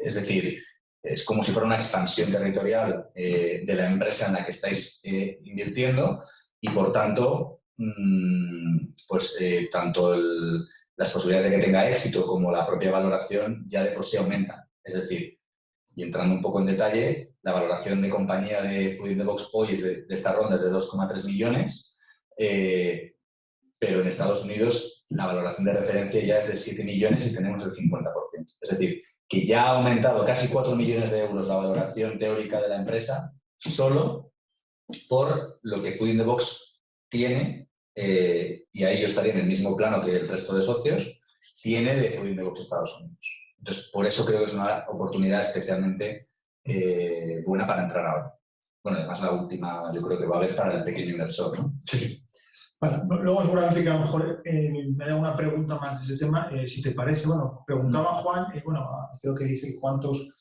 Es decir, es como si fuera una expansión territorial de la empresa en la que estáis invirtiendo y, por tanto, tanto las posibilidades de que tenga éxito como la propia valoración ya de por sí aumentan. Es decir, y entrando un poco en detalle, la valoración de compañía de Food in the Box hoy es de esta ronda es de 2,3 millones, pero en Estados Unidos la valoración de referencia ya es de 7 millones y tenemos el 50%. Es decir, que ya ha aumentado casi 4 millones de euros la valoración teórica de la empresa solo por lo que Food in the Box tiene, y ahí yo estaría en el mismo plano que el resto de socios, tiene de Food in the Box Estados Unidos. Entonces, por eso creo que es una oportunidad especialmente buena para entrar ahora. Bueno, además la última yo creo que va a haber para el pequeño inversor, ¿no? Sí. Bueno, luego seguramente que a lo mejor me da una pregunta más de ese tema, si te parece. Bueno, preguntaba Juan, creo que dice cuántos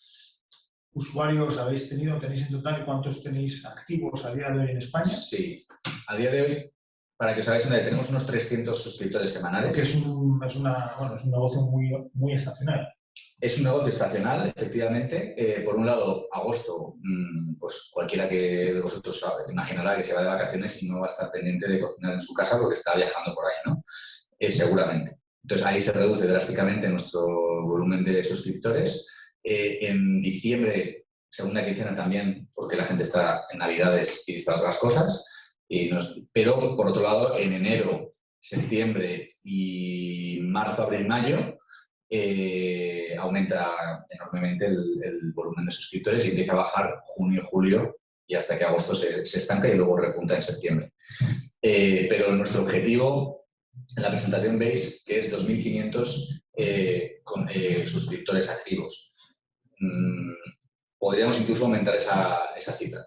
usuarios tenéis en total y cuántos tenéis activos a día de hoy en España. Sí, a día de hoy, para que os hagáis una idea, tenemos unos 300 suscriptores semanales. Que es un negocio muy estacional. Es un negocio estacional, efectivamente. Por un lado, agosto, pues cualquiera que de vosotros sabe, imaginará que se va de vacaciones y no va a estar pendiente de cocinar en su casa porque está viajando por ahí, ¿no? Seguramente. Entonces, ahí se reduce drásticamente nuestro volumen de suscriptores. En diciembre, segunda quincena también, porque la gente está en Navidades y está otras cosas. Pero, por otro lado, en enero, septiembre y marzo, abril, mayo, aumenta enormemente el volumen de suscriptores y empieza a bajar junio, julio y hasta que agosto se estanca y luego repunta en septiembre. Pero nuestro objetivo en la presentación veis que es 2.500 suscriptores activos. Podríamos incluso aumentar esa cifra.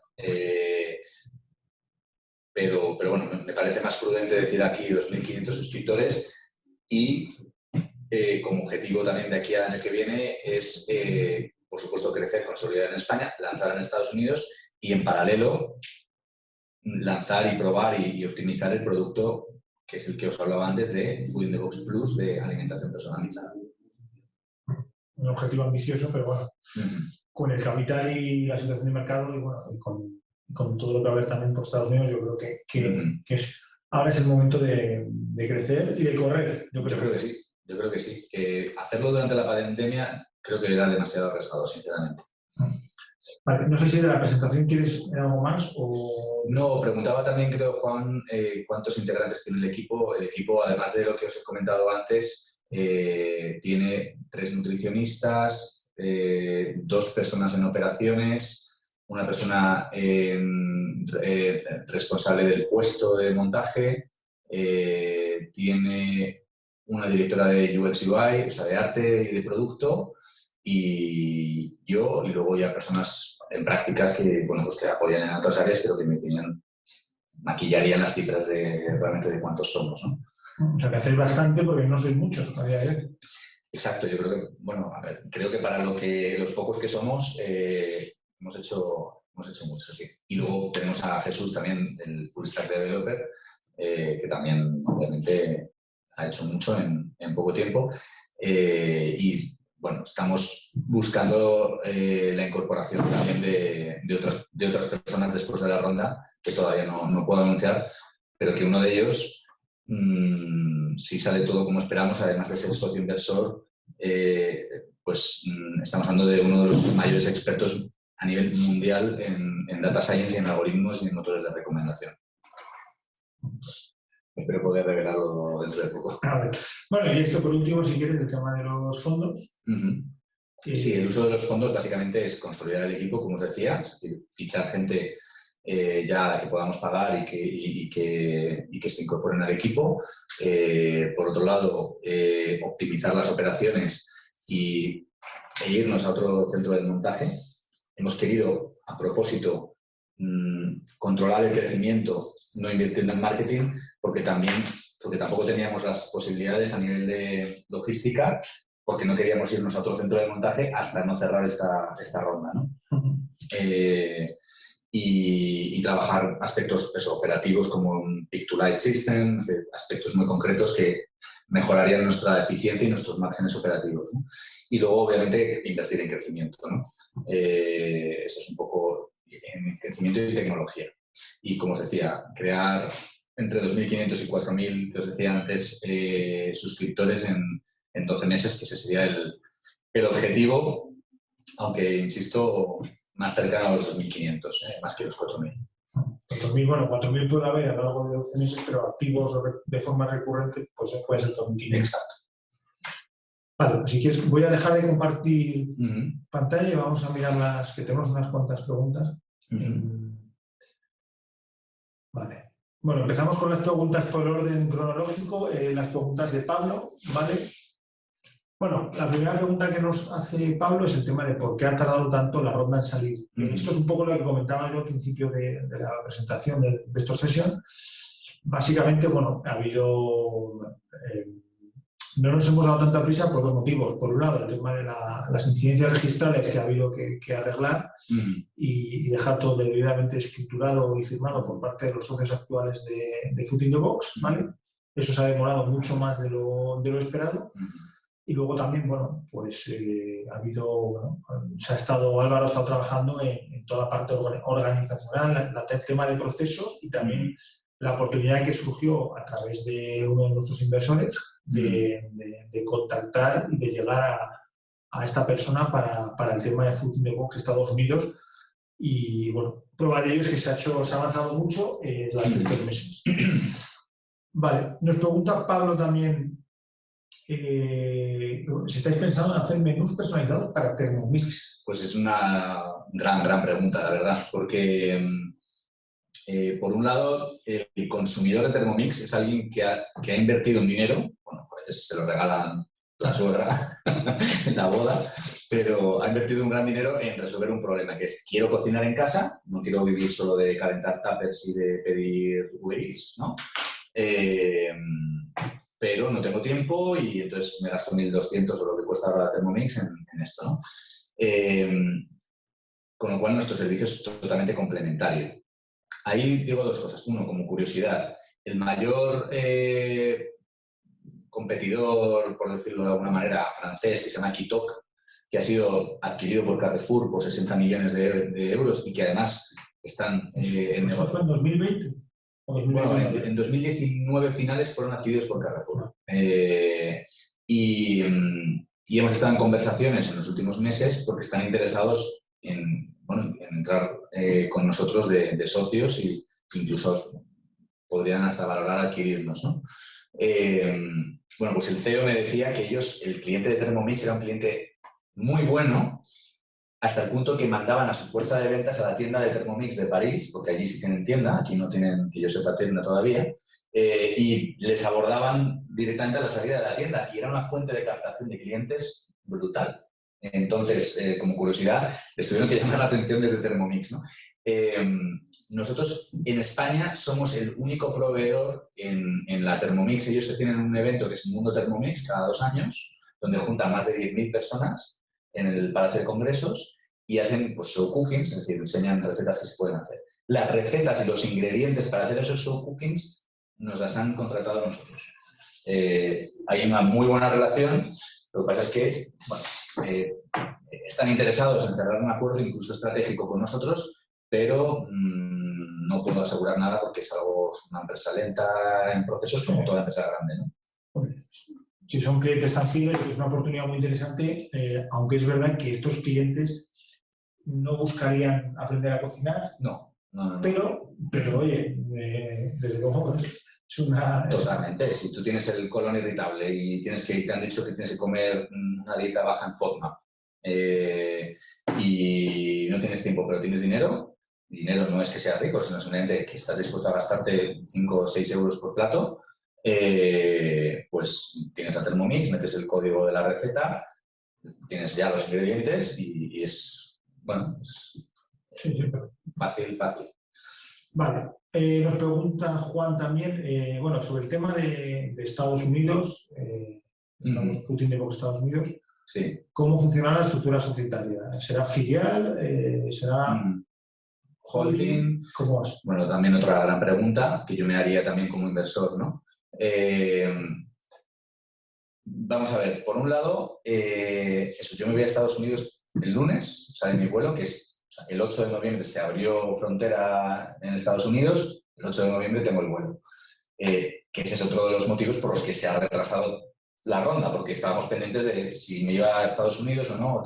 Pero bueno, me parece más prudente decir aquí 2.500 suscriptores y como objetivo también de aquí al año que viene es, por supuesto, crecer, consolidar en España, lanzar en Estados Unidos y en paralelo lanzar y probar y optimizar el producto que es el que os hablaba antes de Food in the Box Plus de alimentación personalizada. Un objetivo ambicioso, pero bueno, con el capital y la situación de mercado y bueno, con todo lo que va a haber también por Estados Unidos, yo creo que ahora es el momento de crecer y de correr. Yo creo que sí. Yo creo que sí. Que hacerlo durante la pandemia creo que era demasiado arriesgado, sinceramente. Vale, no sé si de la presentación quieres algo más o... No, preguntaba también, creo, Juan, cuántos integrantes tiene el equipo. El equipo, además de lo que os he comentado antes, tiene 3 nutricionistas, 2 personas en operaciones, una persona responsable del puesto de montaje, tiene una directora de UX UI, o sea, de arte y de producto, y yo, y luego ya personas en prácticas que, bueno, pues que apoyan en otras áreas, pero que maquillarían las cifras realmente de cuántos somos, ¿no? O sea, que hacéis bastante porque no sois muchos a día de hoy. Exacto, yo creo que, bueno, a ver, creo que para los pocos que somos hemos hecho mucho, sí. Y luego tenemos a Jesús también, el Full Stack Developer, que también, obviamente, ha hecho mucho en poco tiempo. Y, bueno, estamos buscando la incorporación también de otras personas después de la ronda, que todavía no puedo anunciar, pero que uno de ellos, si sale todo como esperamos, además de ser socio inversor, pues estamos hablando de uno de los mayores expertos a nivel mundial en data science y en algoritmos y en motores de recomendación. Espero poder revelarlo dentro de poco. Bueno, y esto por último, si quieres, el tema de los fondos. Sí, el uso de los fondos básicamente es consolidar el equipo, como os decía, es decir, fichar gente ya que podamos pagar y que se incorporen al equipo. Por otro lado, optimizar las operaciones e irnos a otro centro de montaje. Hemos querido, a propósito, controlar el crecimiento no invirtiendo en marketing, porque tampoco teníamos las posibilidades a nivel de logística, porque no queríamos irnos a otro centro de montaje hasta no cerrar esta ronda, ¿no? Y trabajar aspectos operativos como un Pick-to-Light System, aspectos muy concretos que mejorarían nuestra eficiencia y nuestros márgenes operativos, ¿no? Y luego, obviamente, invertir en crecimiento, ¿no? Eso es un poco en crecimiento y tecnología. Y, como os decía, crear entre 2.500 y 4.000, que os decía antes, suscriptores en 12 meses, que ese sería el objetivo, aunque, insisto, más cercano a los 2.500, más que los 4.000. 4.000, bueno, 4.000 puede haber a lo largo de 12 meses, pero activos de forma recurrente, pues puede ser 2.500. Exacto. Vale, pues si quieres, voy a dejar de compartir pantalla y vamos a mirar que tenemos unas cuantas preguntas. Vale. Bueno, empezamos con las preguntas por orden cronológico, las preguntas de Pablo, ¿vale? Bueno, la primera pregunta que nos hace Pablo es el tema de por qué ha tardado tanto la ronda en salir. Esto es un poco lo que comentaba yo al principio de la presentación de esta sesión. Básicamente, bueno, ha habido... no nos hemos dado tanta prisa por 2 motivos. Por un lado, el tema de las incidencias registrales que ha habido que arreglar y dejar todo debidamente escriturado y firmado por parte de los socios actuales de Food in the Box, ¿vale? Eso se ha demorado mucho más de lo esperado. Y luego también, bueno, pues ha habido, bueno, Álvaro ha estado trabajando en toda la parte organizacional, el tema de procesos y también la oportunidad que surgió a través de uno de nuestros inversores de contactar y de llegar a esta persona para el tema de Food in the Box Estados Unidos. Y bueno, prueba de ello es que se ha avanzado mucho durante estos meses. Vale, nos pregunta Pablo también si estáis pensando en hacer menús personalizados para Thermomix. Pues es una gran pregunta, la verdad, porque por un lado, el consumidor de Thermomix es alguien que ha invertido un dinero, bueno, a veces se lo regalan la suegra en la boda, pero ha invertido un gran dinero en resolver un problema, que es quiero cocinar en casa, no quiero vivir solo de calentar tuppers y de pedir Uber Eats, ¿no? Pero no tengo tiempo y entonces me gasto 1.200 o lo que cuesta ahora la Thermomix en esto, ¿no? Con lo cual nuestro servicio es totalmente complementario. Ahí digo dos cosas. Uno, como curiosidad, el mayor competidor, por decirlo de alguna manera, francés, que se llama Kitok, que ha sido adquirido por Carrefour por 60 millones de euros y que además están en negocio. ¿Eso fue en 2020? Bueno, en 2019 finales fueron adquiridos por Carrefour. Y hemos estado en conversaciones en los últimos meses porque están interesados en entrar con nosotros de socios e incluso podrían hasta valorar adquirirnos, ¿no? Bueno, pues el CEO me decía que el cliente de Thermomix era un cliente muy bueno, hasta el punto que mandaban a su fuerza de ventas a la tienda de Thermomix de París, porque allí sí tienen tienda, aquí no tienen, que yo sepa, tienda todavía, y les abordaban directamente a la salida de la tienda, y era una fuente de captación de clientes brutal. Entonces, como curiosidad, les tuvieron que llamar la atención desde Thermomix, ¿no? Nosotros en España somos el único proveedor en la Thermomix. Ellos tienen un evento que es Mundo Thermomix cada 2 años, donde juntan más de 10.000 personas en el Palacio de Congresos y hacen pues, show cookings, es decir, enseñan recetas que se pueden hacer. Las recetas y los ingredientes para hacer esos show cookings nos las han contratado nosotros. Hay una muy buena relación, lo que pasa es que bueno, están interesados en cerrar un acuerdo incluso estratégico con nosotros, pero no puedo asegurar nada porque es una empresa lenta en procesos como toda empresa grande, ¿no? Si son clientes tan fieles, es una oportunidad muy interesante, aunque es verdad que estos clientes no buscarían aprender a cocinar. No. Pero oye, desde luego es una... Totalmente. Si tú tienes el colon irritable y te han dicho que tienes que comer una dieta baja en FODMAP y no tienes tiempo, pero tienes dinero no es que seas rico, sino simplemente que estás dispuesto a gastarte 5 o 6 euros por plato, pues tienes la Thermomix, metes el código de la receta, tienes ya los ingredientes y es, bueno, es fácil. Vale. Nos pregunta Juan también, bueno, sobre el tema de Estados Unidos, Food in the Box Estados Unidos, sí. ¿Cómo funciona la estructura societaria? ¿Será filial? ¿Será holding? ¿Cómo es? Bueno, también otra gran pregunta que yo me haría también como inversor, ¿no? Vamos a ver, por un lado, yo me voy a Estados Unidos el lunes, sale mi vuelo, que es el 8 de noviembre se abrió frontera en Estados Unidos, el 8 de noviembre tengo el vuelo. Que ese es otro de los motivos por los que se ha retrasado la ronda, porque estábamos pendientes de si me iba a Estados Unidos o no.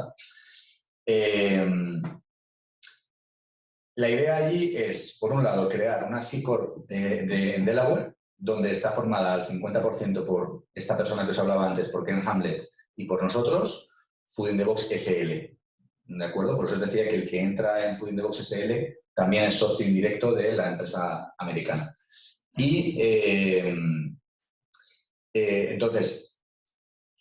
La idea allí es, por un lado, crear una C-Corp en Delaware, donde está formada al 50% por esta persona que os hablaba antes, por Ken Hamlet, y por nosotros, Food in the Box SL. ¿De acuerdo? Por eso os decía que el que entra en Food in the Box SL también es socio indirecto de la empresa americana. Y entonces,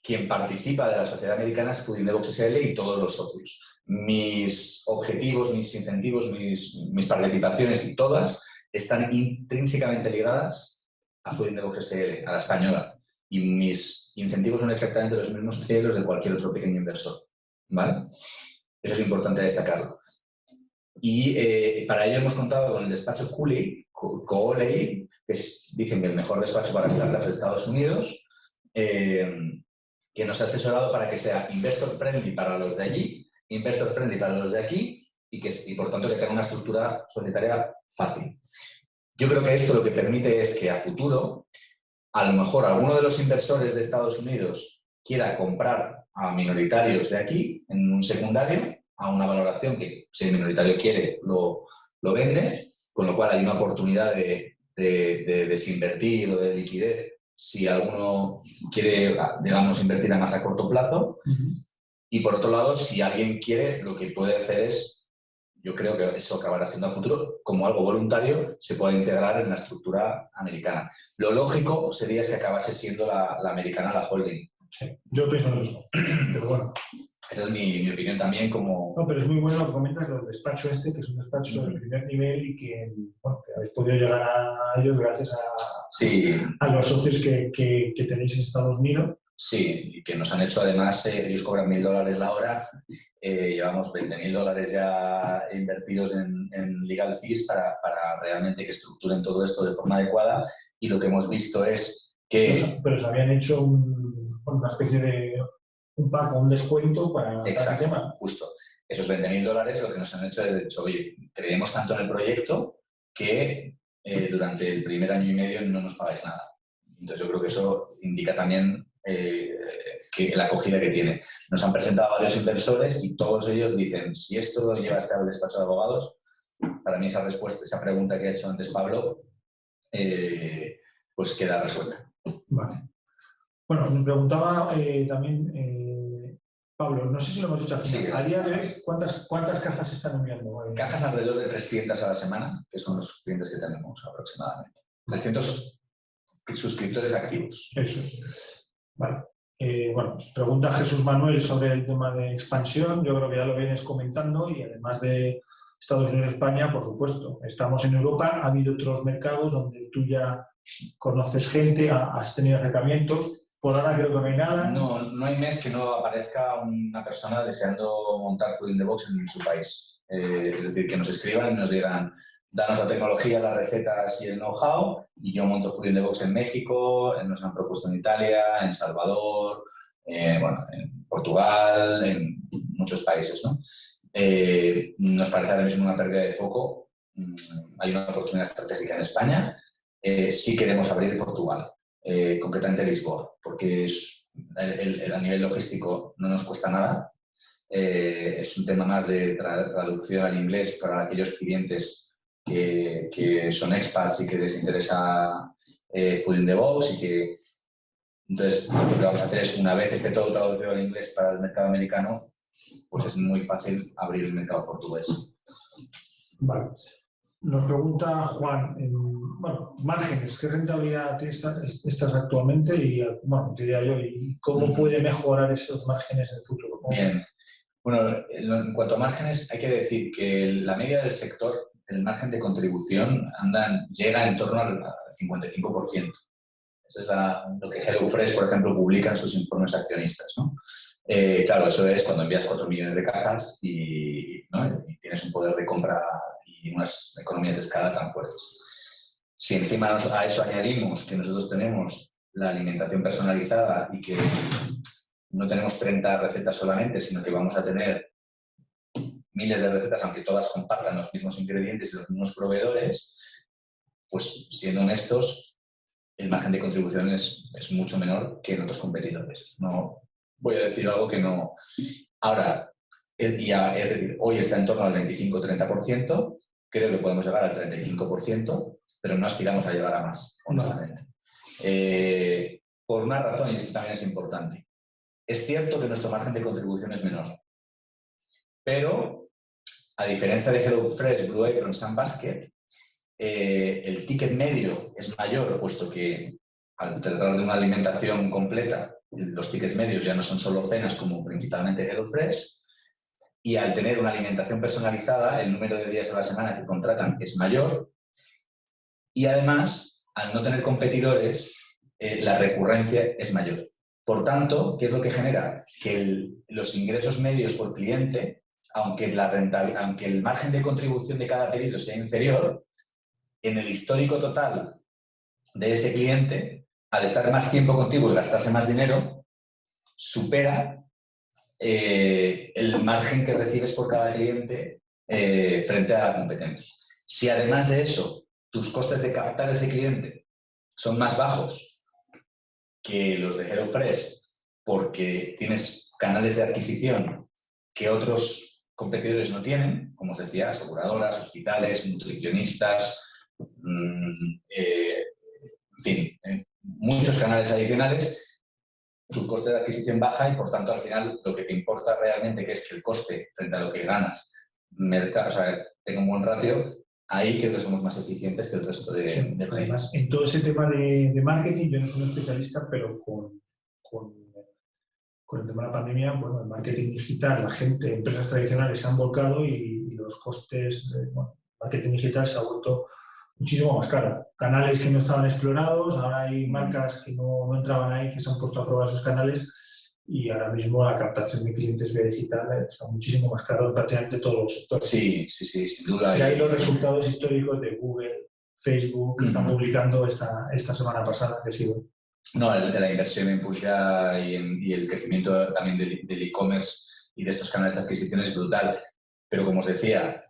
quien participa de la sociedad americana es Food in the Box SL y todos los socios. Mis objetivos, mis incentivos, mis participaciones y todas están intrínsecamente ligadas a Food in the Box SL, a la española. Y mis incentivos son exactamente los mismos que los de cualquier otro pequeño inversor. ¿Vale? Eso es importante destacarlo. Y para ello hemos contado con el despacho Cooley, que dicen que el mejor despacho para startups de Estados Unidos, que nos ha asesorado para que sea investor friendly para los de allí, investor friendly para los de aquí y por tanto que tenga una estructura societaria fácil. Yo creo que esto lo que permite es que a futuro, a lo mejor alguno de los inversores de Estados Unidos quiera comprar a minoritarios de aquí en un secundario a una valoración que si el minoritario quiere lo vende, con lo cual hay una oportunidad de desinvertir o de liquidez si alguno quiere, digamos, invertir a más a corto plazo. Y por otro lado, si alguien quiere, lo que puede hacer es, yo creo que eso acabará siendo a futuro, como algo voluntario, se puede integrar en la estructura americana. Lo lógico sería que acabase siendo la americana, la holding. Sí, yo pienso lo mismo, pero bueno. Esa es mi opinión también como... No, pero es muy bueno lo que comentas, el despacho que es un despacho de primer nivel y que, bueno, que habéis podido llegar a ellos gracias a los socios que tenéis en Estados Unidos. Sí, y que nos han hecho además, ellos cobran $1.000 la hora, llevamos $20.000 ya invertidos en legal fees para realmente que estructuren todo esto de forma adecuada, y lo que hemos visto es que... Pero se habían hecho una especie de un pack o un descuento para Exacto, el tema. justo. Esos $20.000 lo que nos han hecho es, oye, creemos tanto en el proyecto que durante el primer año y medio no nos pagáis nada. Entonces yo creo que eso indica también que la acogida que tiene. Nos han presentado varios inversores y todos ellos dicen, si esto lo lleva hasta el despacho de abogados, para mí esa respuesta, esa pregunta que ha hecho antes Pablo, pues queda resuelta. Vale. Bueno, me preguntaba también, Pablo, no sé si lo hemos hecho al final. Sí, a día de hoy, ¿cuántas cajas se están enviando? Cajas alrededor de 300 a la semana, que son los clientes que tenemos aproximadamente. 300 suscriptores activos. Eso es. Vale. Bueno, pregunta Jesús Manuel sobre el tema de expansión. Yo creo que ya lo vienes comentando, y además de Estados Unidos y España, por supuesto, estamos en Europa. Ha habido otros mercados donde tú ya conoces gente, has tenido acercamientos. Por ahora creo que no hay nada. No hay mes que no aparezca una persona deseando montar Food in the Box en su país. Es decir, que nos escriban y nos digan, danos la tecnología, las recetas y el know-how, y yo monto Food in the Box en México, nos han propuesto en Italia, en Salvador, en Portugal, en muchos países, ¿no? Nos parece ahora mismo una pérdida de foco. Hay una oportunidad estratégica en España. Sí queremos abrir Portugal. Concretamente Lisboa, porque a nivel logístico no nos cuesta nada. Es un tema más de traducción al inglés para aquellos clientes que son expats y que les interesa Food in the Box, y que entonces lo que vamos a hacer es, una vez esté todo traducido al inglés para el mercado americano, pues es muy fácil abrir el mercado portugués. Vale. Nos pregunta Juan, márgenes, ¿qué rentabilidad estás actualmente? Y, bueno, te diría yo, ¿y cómo puede mejorar esos márgenes en el futuro? Bien. Bueno, en cuanto a márgenes, hay que decir que la media del sector, el margen de contribución, llega en torno al 55%. Eso es lo que HelloFresh, por ejemplo, publica en sus informes accionistas, ¿no? Claro, eso es cuando envías 4 millones de cajas y tienes un poder de compra y unas economías de escala tan fuertes. Si encima a eso añadimos que nosotros tenemos la alimentación personalizada y que no tenemos 30 recetas solamente, sino que vamos a tener miles de recetas, aunque todas compartan los mismos ingredientes y los mismos proveedores, pues siendo honestos, el margen de contribución es mucho menor que en otros competidores. No voy a decir algo que no... Ahora, es decir, hoy está en torno al 25-30%, creo que podemos llegar al 35%, pero no aspiramos a llegar a más, honestamente. Por una razón, y esto también es importante. Es cierto que nuestro margen de contribución es menor, pero a diferencia de HelloFresh, Blue Apron, Sunbasket, el ticket medio es mayor, puesto que al tratar de una alimentación completa, los tickets medios ya no son solo cenas como principalmente HelloFresh, y al tener una alimentación personalizada, el número de días a la semana que contratan es mayor, y además, al no tener competidores, la recurrencia es mayor. Por tanto, ¿qué es lo que genera? Que los ingresos medios por cliente, aunque el margen de contribución de cada pedido sea inferior, en el histórico total de ese cliente, al estar más tiempo contigo y gastarse más dinero, supera el margen que recibes por cada cliente frente a la competencia. Si además de eso, tus costes de captar ese cliente son más bajos que los de HelloFresh, porque tienes canales de adquisición que otros competidores no tienen, como os decía, aseguradoras, hospitales, nutricionistas, en fin, muchos canales adicionales, tu coste de adquisición baja y por tanto al final lo que te importa realmente, que es que el coste frente a lo que ganas merezca, o sea, tenga un buen ratio, ahí creo que somos más eficientes que el resto de clientes. Además, en todo ese tema de marketing, yo no soy un especialista, pero con el tema de la pandemia, bueno, el marketing digital, la gente, empresas tradicionales se han volcado y los costes, bueno, el marketing digital se ha vuelto muchísimo más caro. Canales que no estaban explorados, ahora hay marcas que no entraban ahí, que se han puesto a probar esos canales y ahora mismo la captación de clientes vía digital está muchísimo más caro en prácticamente todos los sectores. Sí, sin duda. Y ahí los resultados históricos de Google, Facebook, que están publicando esta semana pasada, que ha sido. No, la inversión en publicidad y el crecimiento también del e-commerce y de estos canales de adquisición es brutal. Pero como os decía,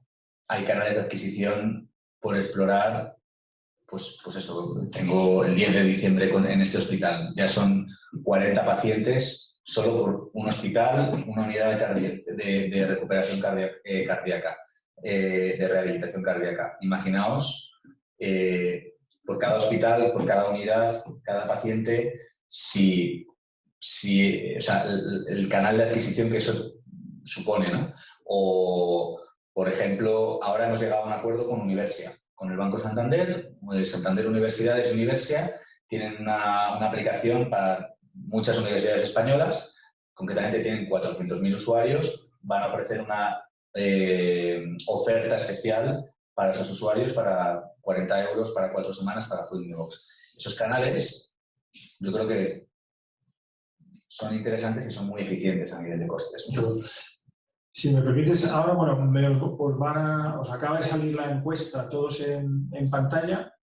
hay canales de adquisición por explorar. Pues eso, tengo el 10 de diciembre en este hospital. Ya son 40 pacientes solo por un hospital, una unidad de recuperación cardíaca, de rehabilitación cardíaca. Imaginaos, por cada hospital, por cada unidad, por cada paciente, o sea, el canal de adquisición que eso supone, ¿no? O, por ejemplo, ahora hemos llegado a un acuerdo con Universia, con el Banco Santander, Santander Universidades y Universia, tienen una aplicación para muchas universidades españolas, concretamente tienen 400.000 usuarios, van a ofrecer una oferta especial para esos usuarios para 40 € para 4 semanas para Food in the Box. Esos canales yo creo que son interesantes y son muy eficientes a nivel de costes, ¿no? Si me permites, ahora bueno, os acaba de salir la encuesta, todos en pantalla.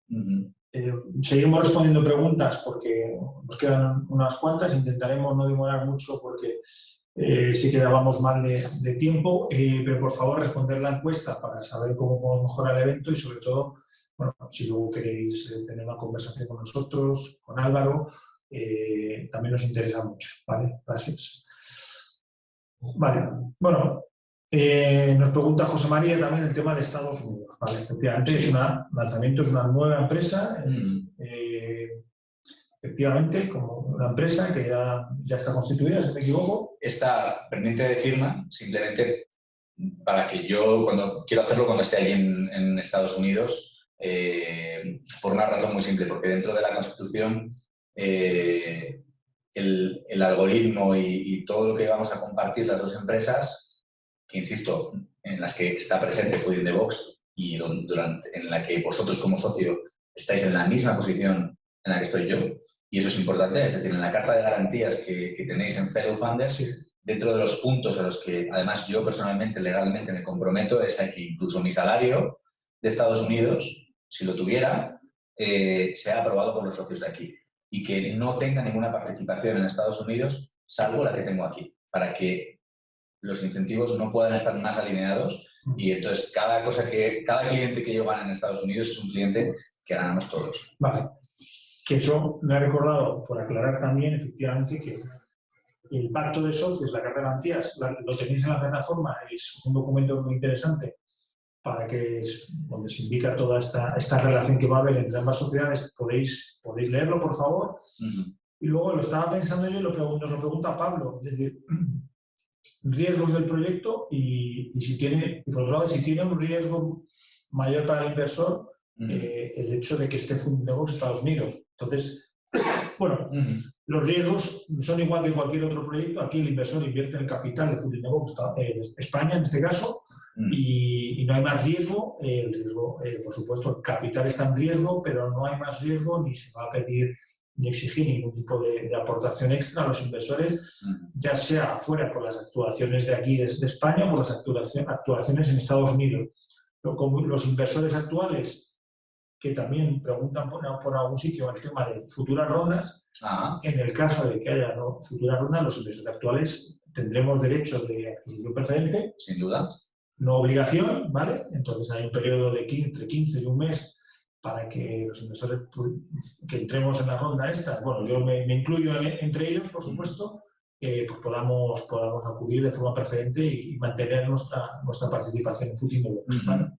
Seguimos respondiendo preguntas porque nos quedan unas cuantas, intentaremos no demorar mucho porque sí que vamos mal de tiempo, pero por favor responder la encuesta para saber cómo podemos mejorar el evento y sobre todo, bueno, si luego queréis tener una conversación con nosotros, con Álvaro, también nos interesa mucho, ¿vale? Gracias. Vale, bueno, nos pregunta José María también el tema de Estados Unidos, ¿vale? Efectivamente, Lanzamiento es una nueva empresa, efectivamente, como una empresa que ya está constituida, si no me equivoco. Está pendiente de firma, simplemente para que yo, cuando quiero hacerlo cuando esté allí en Estados Unidos, por una razón muy simple, porque dentro de la Constitución el algoritmo y todo lo que vamos a compartir las dos empresas, que insisto, en las que está presente Food in the Box y en la que vosotros como socio estáis en la misma posición en la que estoy yo, y eso es importante, es decir, en la carta de garantías que tenéis en Fellow Funders, dentro de los puntos a los que además yo personalmente, legalmente me comprometo, es a que incluso mi salario de Estados Unidos, si lo tuviera, sea aprobado por los socios de aquí y que no tenga ninguna participación en Estados Unidos, salvo la que tengo aquí, para que los incentivos no puedan estar más alineados y entonces cada cliente que yo gane en Estados Unidos es un cliente que ganamos todos. Vale. Que eso me ha recordado, por aclarar también, efectivamente, que el pacto de socios, la carta de garantías, lo tenéis en la plataforma, es un documento muy interesante para que donde se indica toda esta relación que va a haber entre ambas sociedades, podéis leerlo, por favor. Y luego lo estaba pensando yo y nos lo pregunta Pablo, es decir, riesgos del proyecto y por otro lado, si tiene un riesgo mayor para el inversor, el hecho de que esté Food in the Box Estados Unidos. Entonces, bueno, los riesgos son igual que cualquier otro proyecto. Aquí el inversor invierte el capital de Food in the Box, España en este caso, y no hay más riesgo. El riesgo, por supuesto, el capital está en riesgo, pero no hay más riesgo ni se va a pedir ni exigir ningún tipo de aportación extra a los inversores, ya sea fuera por las actuaciones de aquí, de España, o por las actuaciones en Estados Unidos. Como los inversores actuales, que también preguntan por algún sitio el tema de futuras rondas, en el caso de que haya futuras rondas, los inversores actuales tendremos derecho de adquisición preferente. Sin duda. No obligación, ¿vale? Entonces hay un periodo de entre 15 y un mes para que los inversores que entremos en la ronda esta, bueno, yo me incluyo entre ellos, por supuesto, pues podamos acudir de forma preferente y mantener nuestra participación en Footing the Box, ¿vale?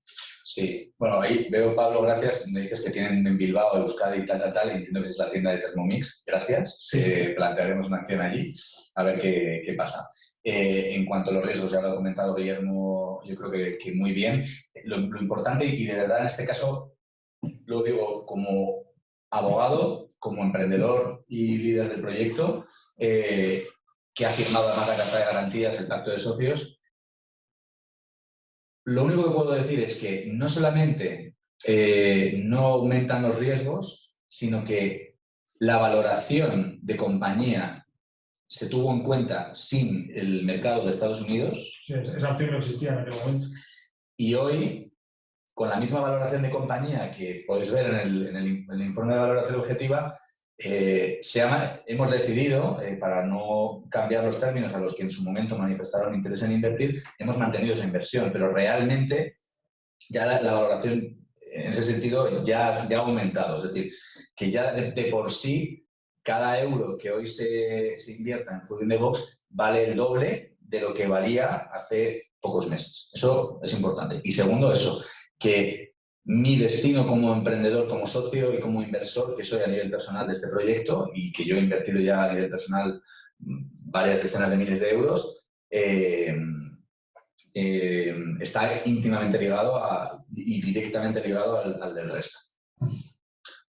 Sí, bueno, ahí veo, Pablo, gracias. Me dices que tienen en Bilbao, Euskadi y tal, y entiendo que es la tienda de Thermomix. Gracias. Sí. Plantearemos una acción allí, a ver qué pasa. En cuanto a los riesgos, ya lo ha comentado Guillermo, yo creo que muy bien. Lo importante, y de verdad en este caso lo digo como abogado, como emprendedor y líder del proyecto, que ha firmado además la Carta de Garantías, el Pacto de Socios. Lo único que puedo decir es que no solamente no aumentan los riesgos, sino que la valoración de compañía se tuvo en cuenta sin el mercado de Estados Unidos. Sí, esa opción no existía en aquel momento. Y hoy, con la misma valoración de compañía que podéis ver en el informe de valoración objetiva, hemos decidido, para no cambiar los términos a los que en su momento manifestaron interés en invertir, hemos mantenido esa inversión, pero realmente ya la valoración en ese sentido ya ha aumentado. Es decir, que ya de por sí cada euro que hoy se invierta en Footing the Box vale el doble de lo que valía hace pocos meses. Eso es importante. Y segundo, eso, que mi destino como emprendedor, como socio y como inversor, que soy a nivel personal de este proyecto y que yo he invertido ya a nivel personal varias decenas de miles de euros, está íntimamente ligado y directamente ligado al del resto.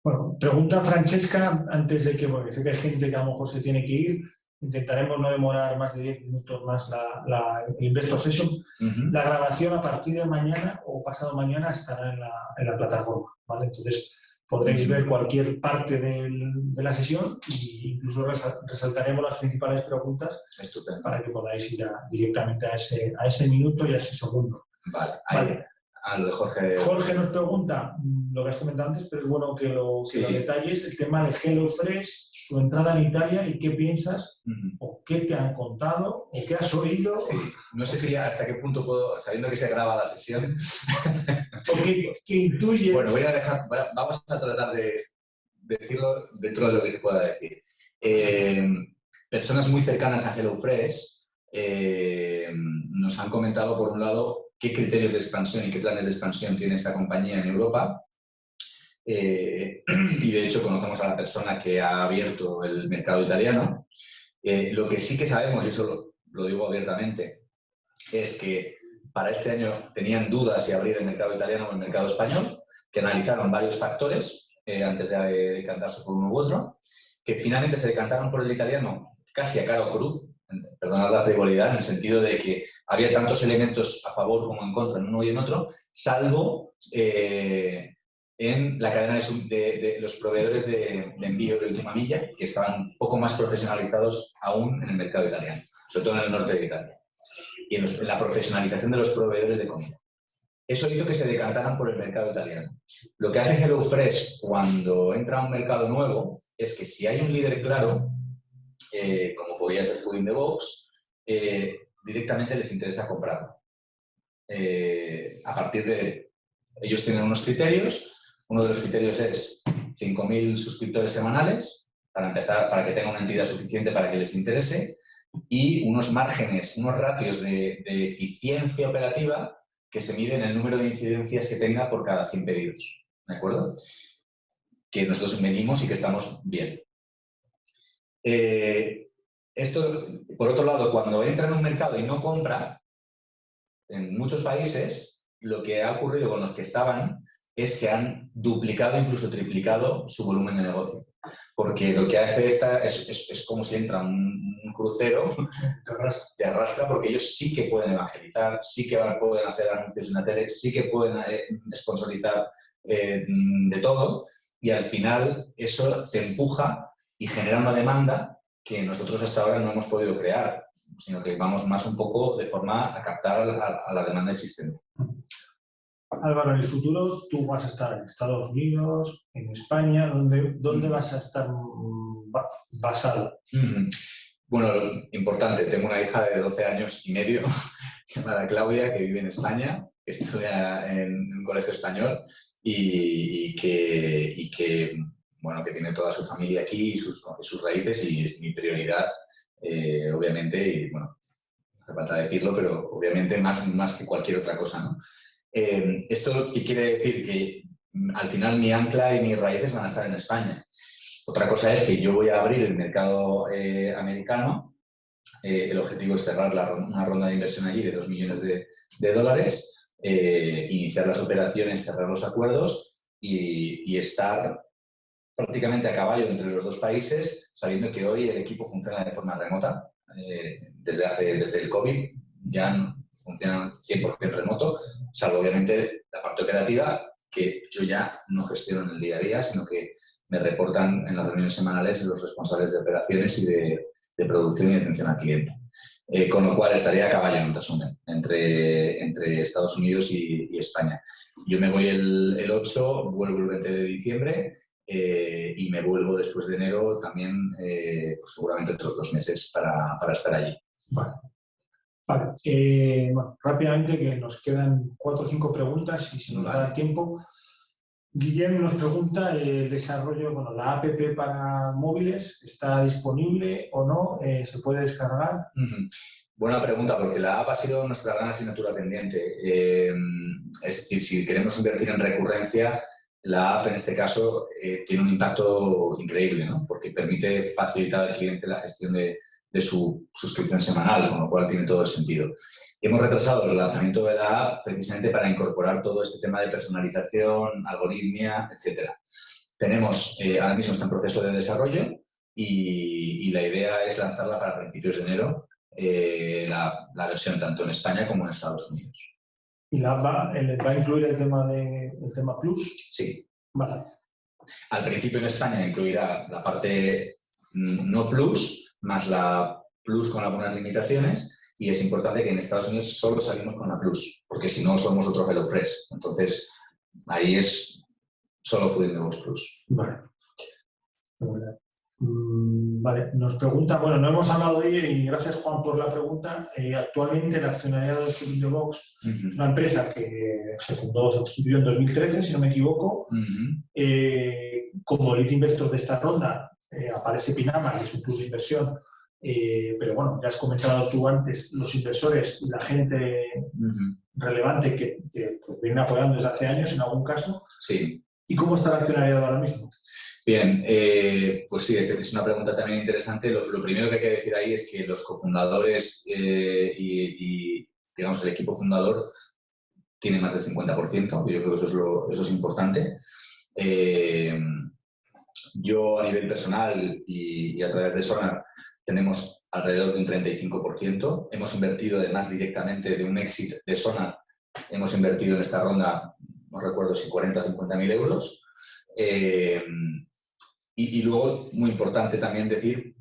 Bueno, pregunta Francesca, antes de que, porque sé que hay gente que a lo mejor se tiene que ir, intentaremos no demorar más de 10 minutos más el Investor Session. La grabación a partir de mañana o pasado mañana estará en la plataforma, ¿vale? Entonces podréis ver cualquier parte de la sesión e incluso resaltaremos las principales preguntas. Estupendo. Para que podáis ir directamente a ese minuto y a ese segundo. Vale. Lo de Jorge. Jorge nos pregunta lo que has comentado antes, pero es bueno que lo detalles, el tema de HelloFresh, su entrada en Italia y qué piensas, o qué te han contado, o qué has oído. Sí. No sé si hasta qué punto puedo, sabiendo que se graba la sesión. O qué intuyes. Bueno, vamos a tratar de decirlo dentro de lo que se pueda decir. Personas muy cercanas a HelloFresh nos han comentado, por un lado, qué criterios de expansión y qué planes de expansión tiene esta compañía en Europa. Y de hecho conocemos a la persona que ha abierto el mercado italiano. Lo que sí que sabemos, y eso lo digo abiertamente, es que para este año tenían dudas si abrir el mercado italiano o el mercado español, que analizaron varios factores antes de decantarse por uno u otro, que finalmente se decantaron por el italiano casi a cara o cruz, perdonad la frivolidad, en el sentido de que había tantos elementos a favor como en contra en uno y en otro, salvo en la cadena de los proveedores de envío de última milla, que estaban un poco más profesionalizados aún en el mercado italiano, sobre todo en el norte de Italia, y en la profesionalización de los proveedores de comida. Eso hizo que se decantaran por el mercado italiano. Lo que hace HelloFresh cuando entra a un mercado nuevo es que si hay un líder claro, como podría ser Footing the Box, directamente les interesa comprarlo. A partir de... Ellos tienen unos criterios. Uno de los criterios es 5.000 suscriptores semanales, para empezar, para que tenga una entidad suficiente para que les interese, y unos márgenes, unos ratios de eficiencia operativa que se miden en el número de incidencias que tenga por cada 100 pedidos. ¿De acuerdo? Que nosotros medimos y que estamos bien. Esto, por otro lado, cuando entra en un mercado y no compra, en muchos países, lo que ha ocurrido con los que estaban es que han duplicado, incluso triplicado su volumen de negocio. Porque lo que hace esta es como si entra un crucero, te arrastra, porque ellos sí que pueden evangelizar, sí que pueden hacer anuncios en la tele, sí que pueden sponsorizar de todo, y al final eso te empuja y genera una demanda que nosotros hasta ahora no hemos podido crear, sino que vamos más un poco de forma a captar a la demanda existente. Álvaro, en el futuro tú vas a estar en Estados Unidos, en España, ¿dónde vas a estar basado? Bueno, importante, tengo una hija de 12 años y medio, llamada Claudia, que vive en España, que estudia en un colegio español y que tiene toda su familia aquí y sus raíces, y es mi prioridad obviamente, y bueno, no hace falta decirlo, pero obviamente más que cualquier otra cosa, ¿no? ¿Esto qué quiere decir? Que al final mi ancla y mis raíces van a estar en España. Otra cosa es que yo voy a abrir el mercado americano. El objetivo es cerrar una ronda de inversión allí de 2 millones de dólares, iniciar las operaciones, cerrar los acuerdos y estar prácticamente a caballo entre los dos países, sabiendo que hoy el equipo funciona de forma remota. Desde el COVID ya funciona 100% remoto, salvo obviamente la parte operativa, que yo ya no gestiono en el día a día, sino que me reportan en las reuniones semanales los responsables de operaciones y de producción y atención al cliente. Con lo cual estaría a caballo, en resumen, entre Estados Unidos y España. Yo me voy el 8, vuelvo el 20 de diciembre y me vuelvo después de enero también, pues seguramente otros 2 meses para estar allí. Vale. Bueno, rápidamente, que nos quedan 4 o 5 preguntas y si nos da el tiempo. Guillem nos pregunta el desarrollo, bueno, la app para móviles, ¿está disponible o no? ¿Se puede descargar? Buena pregunta, porque la app ha sido nuestra gran asignatura pendiente. Es decir, si queremos invertir en recurrencia, la app en este caso tiene un impacto increíble, ¿no? Porque permite facilitar al cliente la gestión de su suscripción semanal, con lo cual tiene todo el sentido. Hemos retrasado el lanzamiento de la app precisamente para incorporar todo este tema de personalización, algoritmia, etc. Tenemos, ahora mismo está en proceso de desarrollo y la idea es lanzarla para principios de enero, la versión tanto en España como en Estados Unidos. ¿Y la app va a incluir el tema Plus? Sí. Vale. Al principio en España incluirá la parte no Plus, más la Plus con algunas limitaciones, y es importante que en Estados Unidos solo salimos con la Plus, porque si no somos otro HelloFresh. Entonces, ahí es solo Food in the Box Plus. Vale. Vale, nos pregunta, bueno, no hemos hablado de ello y gracias Juan por la pregunta. Actualmente el accionariado de Food in the Box es una empresa que se constituyó en 2013, si no me equivoco. Como lead investor de esta ronda aparece Pinama, que es un plus de inversión, pero bueno, ya has comentado tú antes, los inversores y la gente relevante que pues, vienen apoyando desde hace años en algún caso. Sí. ¿Y cómo está el accionariado ahora mismo? Bien, pues sí, es una pregunta también interesante. Lo primero que hay que decir ahí es que los cofundadores y digamos, el equipo fundador tiene más del 50%. Yo creo que eso es importante. Yo a nivel personal y a través de Sonar tenemos alrededor de un 35%. Hemos invertido además directamente de un exit de Sonar. Hemos invertido en esta ronda, no recuerdo si 40 o 50.000 euros. Y luego, muy importante también decir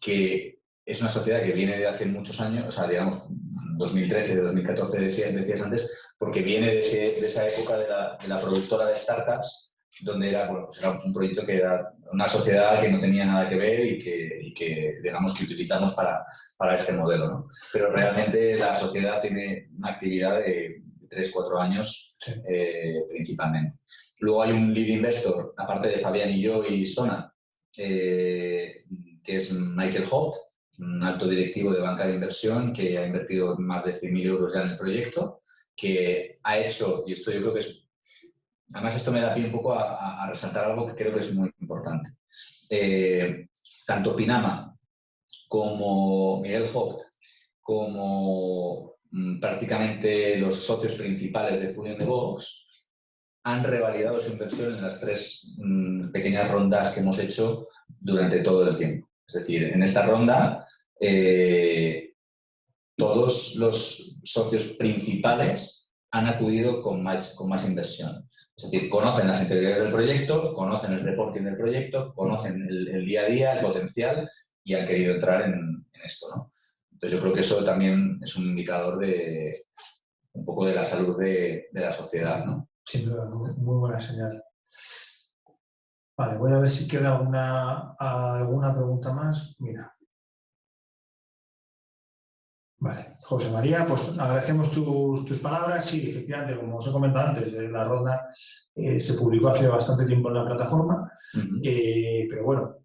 que es una sociedad que viene de hace muchos años, o sea, digamos, 2013, 2014 decías antes, porque viene de esa época de la productora de startups, donde era, bueno, pues era un proyecto que era una sociedad que no tenía nada que ver y que digamos, que utilizamos para este modelo, ¿no? Pero realmente la sociedad tiene una actividad de 3-4 años, sí, principalmente. Luego hay un lead investor, aparte de Fabián y yo y Sonar, que es Michael Holt, un alto directivo de banca de inversión que ha invertido más de 100.000 euros ya en el proyecto, que ha hecho, y esto yo creo que es, además esto me da pie un poco a resaltar algo que creo que es muy importante. Tanto Pinama como Miguel Holt, como prácticamente los socios principales de Food in the Box, han revalidado su inversión en las 3 pequeñas rondas que hemos hecho durante todo el tiempo. Es decir, en esta ronda todos los socios principales han acudido con más inversión. Es decir, conocen las interioridades del proyecto, conocen el reporting del proyecto, conocen el día a día, el potencial y han querido entrar en esto, ¿no? Entonces yo creo que eso también es un indicador de un poco de la salud de la sociedad, ¿no? Sin duda, muy buena señal. Vale, voy a ver si queda alguna pregunta más. Mira. Vale, José María, pues agradecemos tus palabras. Sí, efectivamente, como os he comentado antes, la ronda se publicó hace bastante tiempo en la plataforma, pero bueno,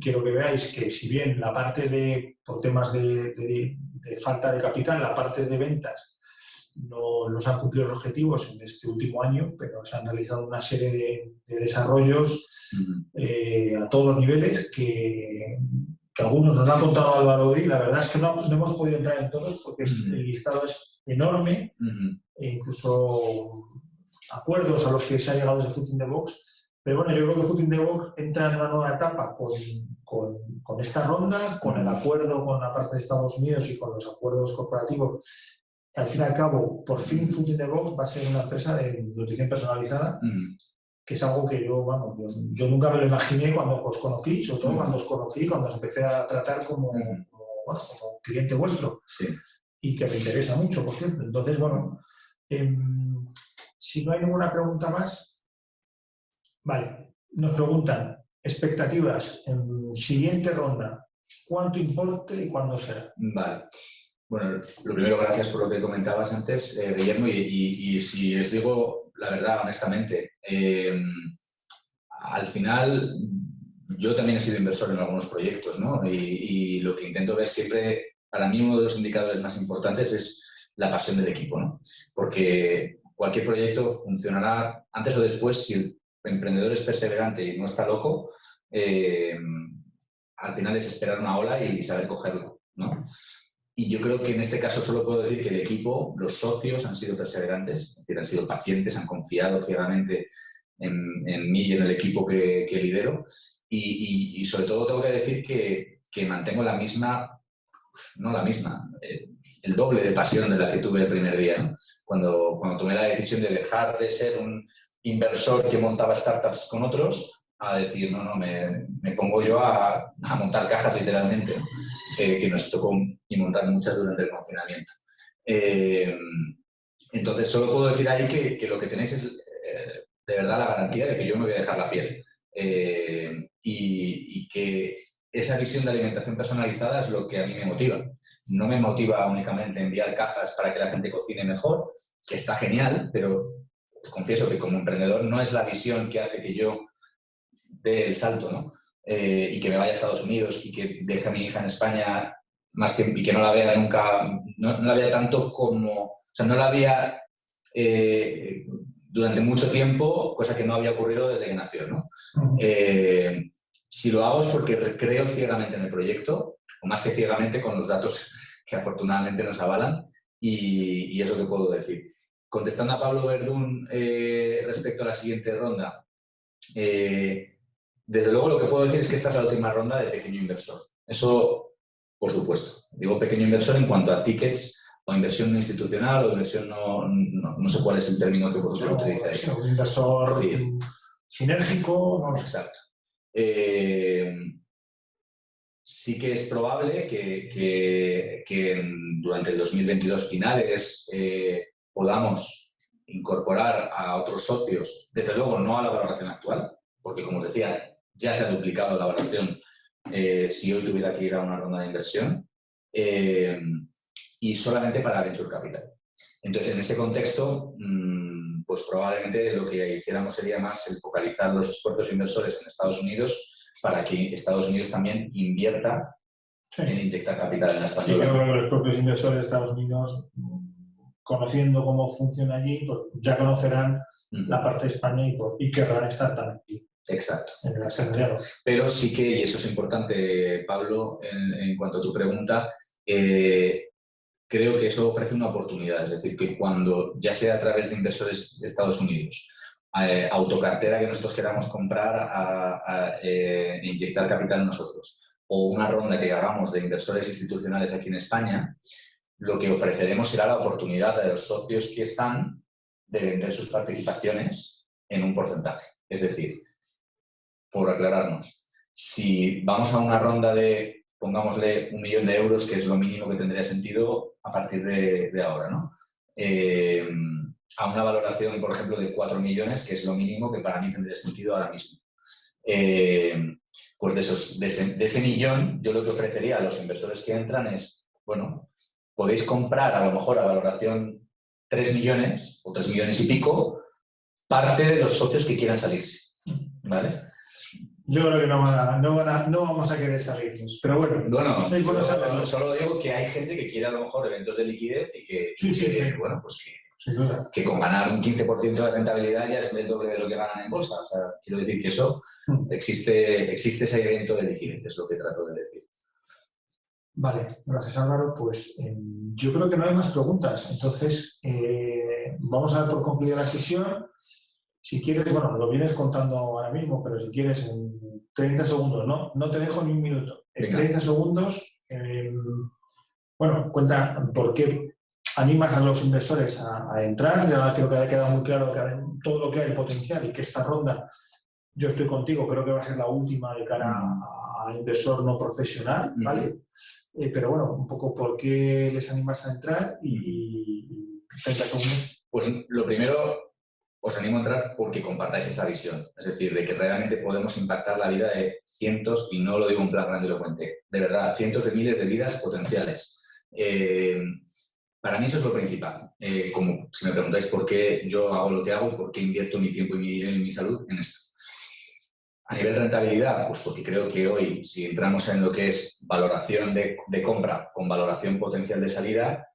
quiero que veáis que si bien la parte por temas de falta de capital, la parte de ventas no se han cumplido los objetivos en este último año, pero se han realizado una serie de desarrollos a todos los niveles que algunos nos han contado Álvaro hoy. La verdad es que no hemos podido entrar en todos porque el listado es enorme, e incluso acuerdos a los que se ha llegado desde Food in the Box. Pero bueno, yo creo que Food in the Box entra en una nueva etapa con esta ronda, con el acuerdo con la parte de Estados Unidos y con los acuerdos corporativos. Al fin y al cabo, por fin Food in the Box va a ser una empresa de nutrición personalizada, que es algo que yo nunca me lo imaginé cuando os conocí, sobre todo cuando os conocí, cuando os empecé a tratar como cliente vuestro, y que me interesa mucho, por cierto. Entonces, bueno, si no hay ninguna pregunta más, vale, nos preguntan expectativas en siguiente ronda, ¿cuánto importe y cuándo será? Vale. Bueno, lo primero, gracias por lo que comentabas antes, Guillermo, y si os digo la verdad, honestamente, al final yo también he sido inversor en algunos proyectos, ¿no? Y lo que intento ver siempre, para mí uno de los indicadores más importantes es la pasión del equipo, ¿no? Porque cualquier proyecto funcionará antes o después si el emprendedor es perseverante y no está loco, al final es esperar una ola y saber cogerlo, ¿no? Y yo creo que en este caso solo puedo decir que el equipo, los socios han sido perseverantes, es decir, han sido pacientes, han confiado ciegamente en mí y en el equipo que lidero. Y sobre todo tengo que decir que mantengo la misma, no la misma, el doble de pasión de la que tuve el primer día, ¿no? Cuando tomé la decisión de dejar de ser un inversor que montaba startups con otros, a decir, no, me pongo yo a montar cajas literalmente, ¿no? Que nos tocó y montar muchas durante el confinamiento. Entonces, solo puedo decir ahí que lo que tenéis es de verdad la garantía de que yo me voy a dejar la piel. Y que esa visión de alimentación personalizada es lo que a mí me motiva. No me motiva únicamente enviar cajas para que la gente cocine mejor, que está genial, pero confieso que como emprendedor no es la visión que hace que yo dé el salto, ¿no? Y que me vaya a Estados Unidos y que deje a mi hija en España y que no la vea nunca, no la vea tanto como, o sea, no la vea durante mucho tiempo, cosa que no había ocurrido desde que nació, ¿no? Si lo hago es porque creo ciegamente en el proyecto, o más que ciegamente con los datos que afortunadamente nos avalan, y eso que puedo decir. Contestando a Pablo Verdún respecto a la siguiente ronda, desde luego lo que puedo decir es que esta es la última ronda de pequeño inversor. Eso, por supuesto. Digo pequeño inversor en cuanto a tickets o inversión institucional o inversión no sé cuál es el término que vosotros utilizáis. Un inversor sinérgico. No. Exacto. Sí que es probable que durante el 2022 finales podamos incorporar a otros socios, desde luego no a la valoración actual, porque como os decía, ya se ha duplicado la valoración si hoy tuviera que ir a una ronda de inversión, y solamente para Venture Capital. Entonces, en ese contexto, pues probablemente lo que hiciéramos sería más el focalizar los esfuerzos inversores en Estados Unidos para que Estados Unidos también invierta en inyectar capital en la española. Yo creo que los propios inversores de Estados Unidos, conociendo cómo funciona allí, pues ya conocerán la parte de España y querrán estar también aquí. Exacto. En el ascendiado. Pero sí que, y eso es importante, Pablo, en cuanto a tu pregunta, creo que eso ofrece una oportunidad. Es decir, que cuando, ya sea a través de inversores de Estados Unidos, autocartera que nosotros queramos comprar, inyectar capital nosotros, o una ronda que hagamos de inversores institucionales aquí en España, lo que ofreceremos será la oportunidad a los socios que están de vender sus participaciones en un porcentaje. Es decir, por aclararnos, si vamos a una ronda de, pongámosle, 1 millón de euros, que es lo mínimo que tendría sentido a partir de ahora, ¿no? A una valoración, por ejemplo, de 4 millones, que es lo mínimo que para mí tendría sentido ahora mismo. Pues de ese millón, yo lo que ofrecería a los inversores que entran es, bueno, podéis comprar a lo mejor a valoración 3 millones o 3 millones y pico parte de los socios que quieran salirse, ¿vale? Yo creo que no vamos a querer salirnos. Pero bueno, Bueno, es bueno saberlo. solo digo que hay gente que quiere a lo mejor eventos de liquidez y que, Sí. bueno, pues Sin duda. que con ganar un 15% de rentabilidad ya es el doble de lo que ganan en bolsa. O sea, quiero decir que eso existe ese evento de liquidez, es lo que trato de decir. Vale, gracias Álvaro. Pues yo creo que no hay más preguntas. Entonces, vamos a dar por concluida la sesión. Si quieres, bueno, lo vienes contando ahora mismo, pero si quieres en 30 segundos, no te dejo ni un minuto. En Venga. 30 segundos, bueno, cuenta por qué animas a los inversores a entrar. Ya creo que ha quedado muy claro que todo lo que hay el potencial y que esta ronda, yo estoy contigo, creo que va a ser la última de cara a inversor no profesional, ¿vale? Pero bueno, un poco por qué les animas a entrar y 30 segundos. Pues lo primero, os animo a entrar porque compartáis esa visión. Es decir, de que realmente podemos impactar la vida de cientos, y no lo digo en plan grandilocuente, de verdad, cientos de miles de vidas potenciales. Para mí eso es lo principal. Como si me preguntáis por qué yo hago lo que hago, por qué invierto mi tiempo y mi dinero y mi salud en esto. A nivel de rentabilidad, pues porque creo que hoy, si entramos en lo que es valoración de compra con valoración potencial de salida,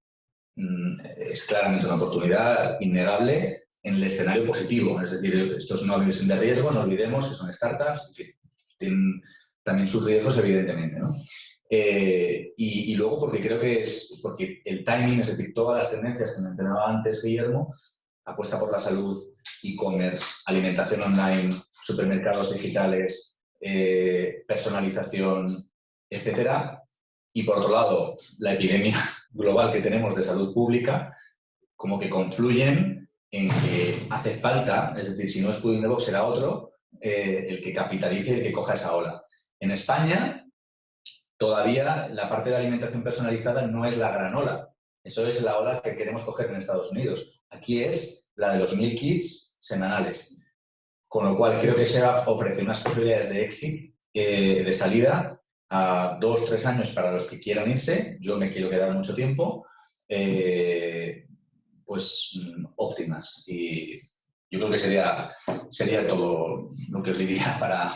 es claramente una oportunidad innegable en el escenario positivo. Es decir, esto es una inversión de riesgo, no olvidemos que son startups que tienen también sus riesgos, evidentemente, ¿no? Y luego porque creo que es porque el timing, es decir, todas las tendencias que mencionaba antes Guillermo, apuesta por la salud, e-commerce, alimentación online, supermercados digitales, personalización, etcétera. Y por otro lado, la epidemia global que tenemos de salud pública, como que confluyen en que hace falta, es decir, si no es Food in the Box será otro, el que capitalice y el que coja esa ola. En España, todavía la parte de alimentación personalizada no es la gran ola. Eso es la ola que queremos coger en Estados Unidos. Aquí es la de los meal kits semanales. Con lo cual, creo que se ofrece unas posibilidades de exit, de salida, a 2-3 años para los que quieran irse. Yo me quiero quedar mucho tiempo. Pues óptimas. Y yo creo que sería todo lo que os diría para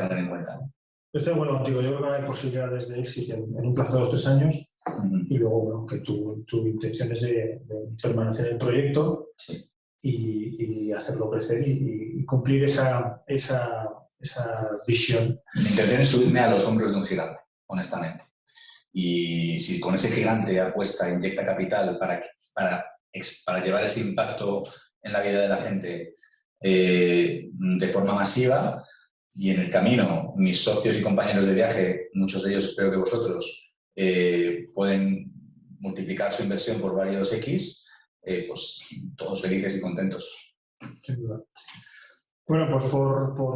tener en cuenta. Estoy de acuerdo contigo. Yo creo que hay posibilidades de éxito en un plazo de 2-3 años. Y luego, bueno, que tu intención es de permanecer en el proyecto. Sí. Y hacerlo crecer y cumplir esa visión. Mi intención es subirme a los hombros de un gigante, honestamente. Y si con ese gigante apuesta, inyecta capital para llevar ese impacto en la vida de la gente de forma masiva, y en el camino mis socios y compañeros de viaje, muchos de ellos espero que vosotros, pueden multiplicar su inversión por varios X, pues todos felices y contentos. Sin duda. Bueno, pues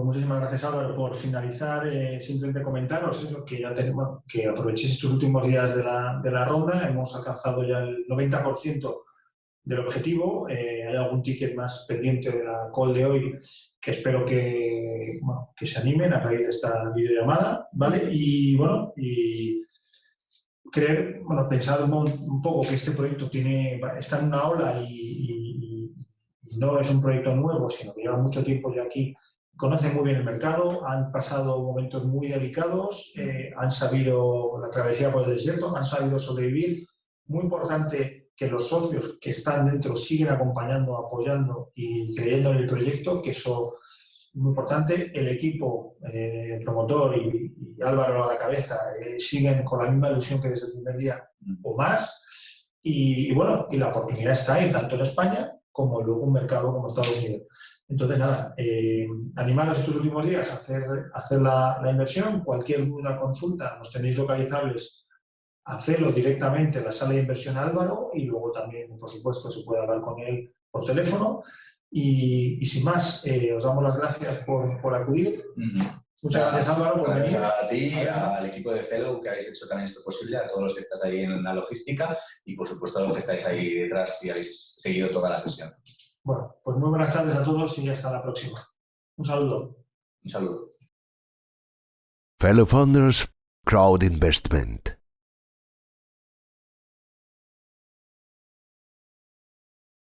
muchísimas gracias Álvaro por finalizar. Simplemente comentaros eso, que ya tenemos, que aprovechéis estos últimos días de la ronda. Hemos alcanzado ya el 90% del objetivo. Hay algún ticket más pendiente de la call de hoy que espero que se animen a raíz de esta videollamada, ¿vale? Y bueno, pensar un poco que este proyecto está en una ola y no es un proyecto nuevo, sino que lleva mucho tiempo ya aquí, conocen muy bien el mercado, han pasado momentos muy delicados, han sabido la travesía por el desierto, han sabido sobrevivir. Muy importante que los socios que están dentro siguen acompañando, apoyando y creyendo en el proyecto, que eso es muy importante. El equipo promotor y Álvaro a la cabeza siguen con la misma ilusión que desde el primer día o más. Y bueno, y la oportunidad está ahí, tanto en España como luego un mercado como Estados Unidos. Entonces, nada, animaros estos últimos días a hacer la inversión. Cualquier duda, consulta, nos tenéis localizables, hacerlo directamente en la sala de inversión Álvaro, y luego también, por supuesto, se puede hablar con él por teléfono. Y sin más, os damos las gracias por acudir. Muchas gracias Álvaro por venir. A ti, al equipo de Fellow que habéis hecho también esto posible, a todos los que estáis ahí en la logística y por supuesto a los que estáis ahí detrás y habéis seguido toda la sesión. Bueno, pues muy buenas tardes a todos y hasta la próxima. Un saludo. Un saludo. Fellow Founders Crowd Investment.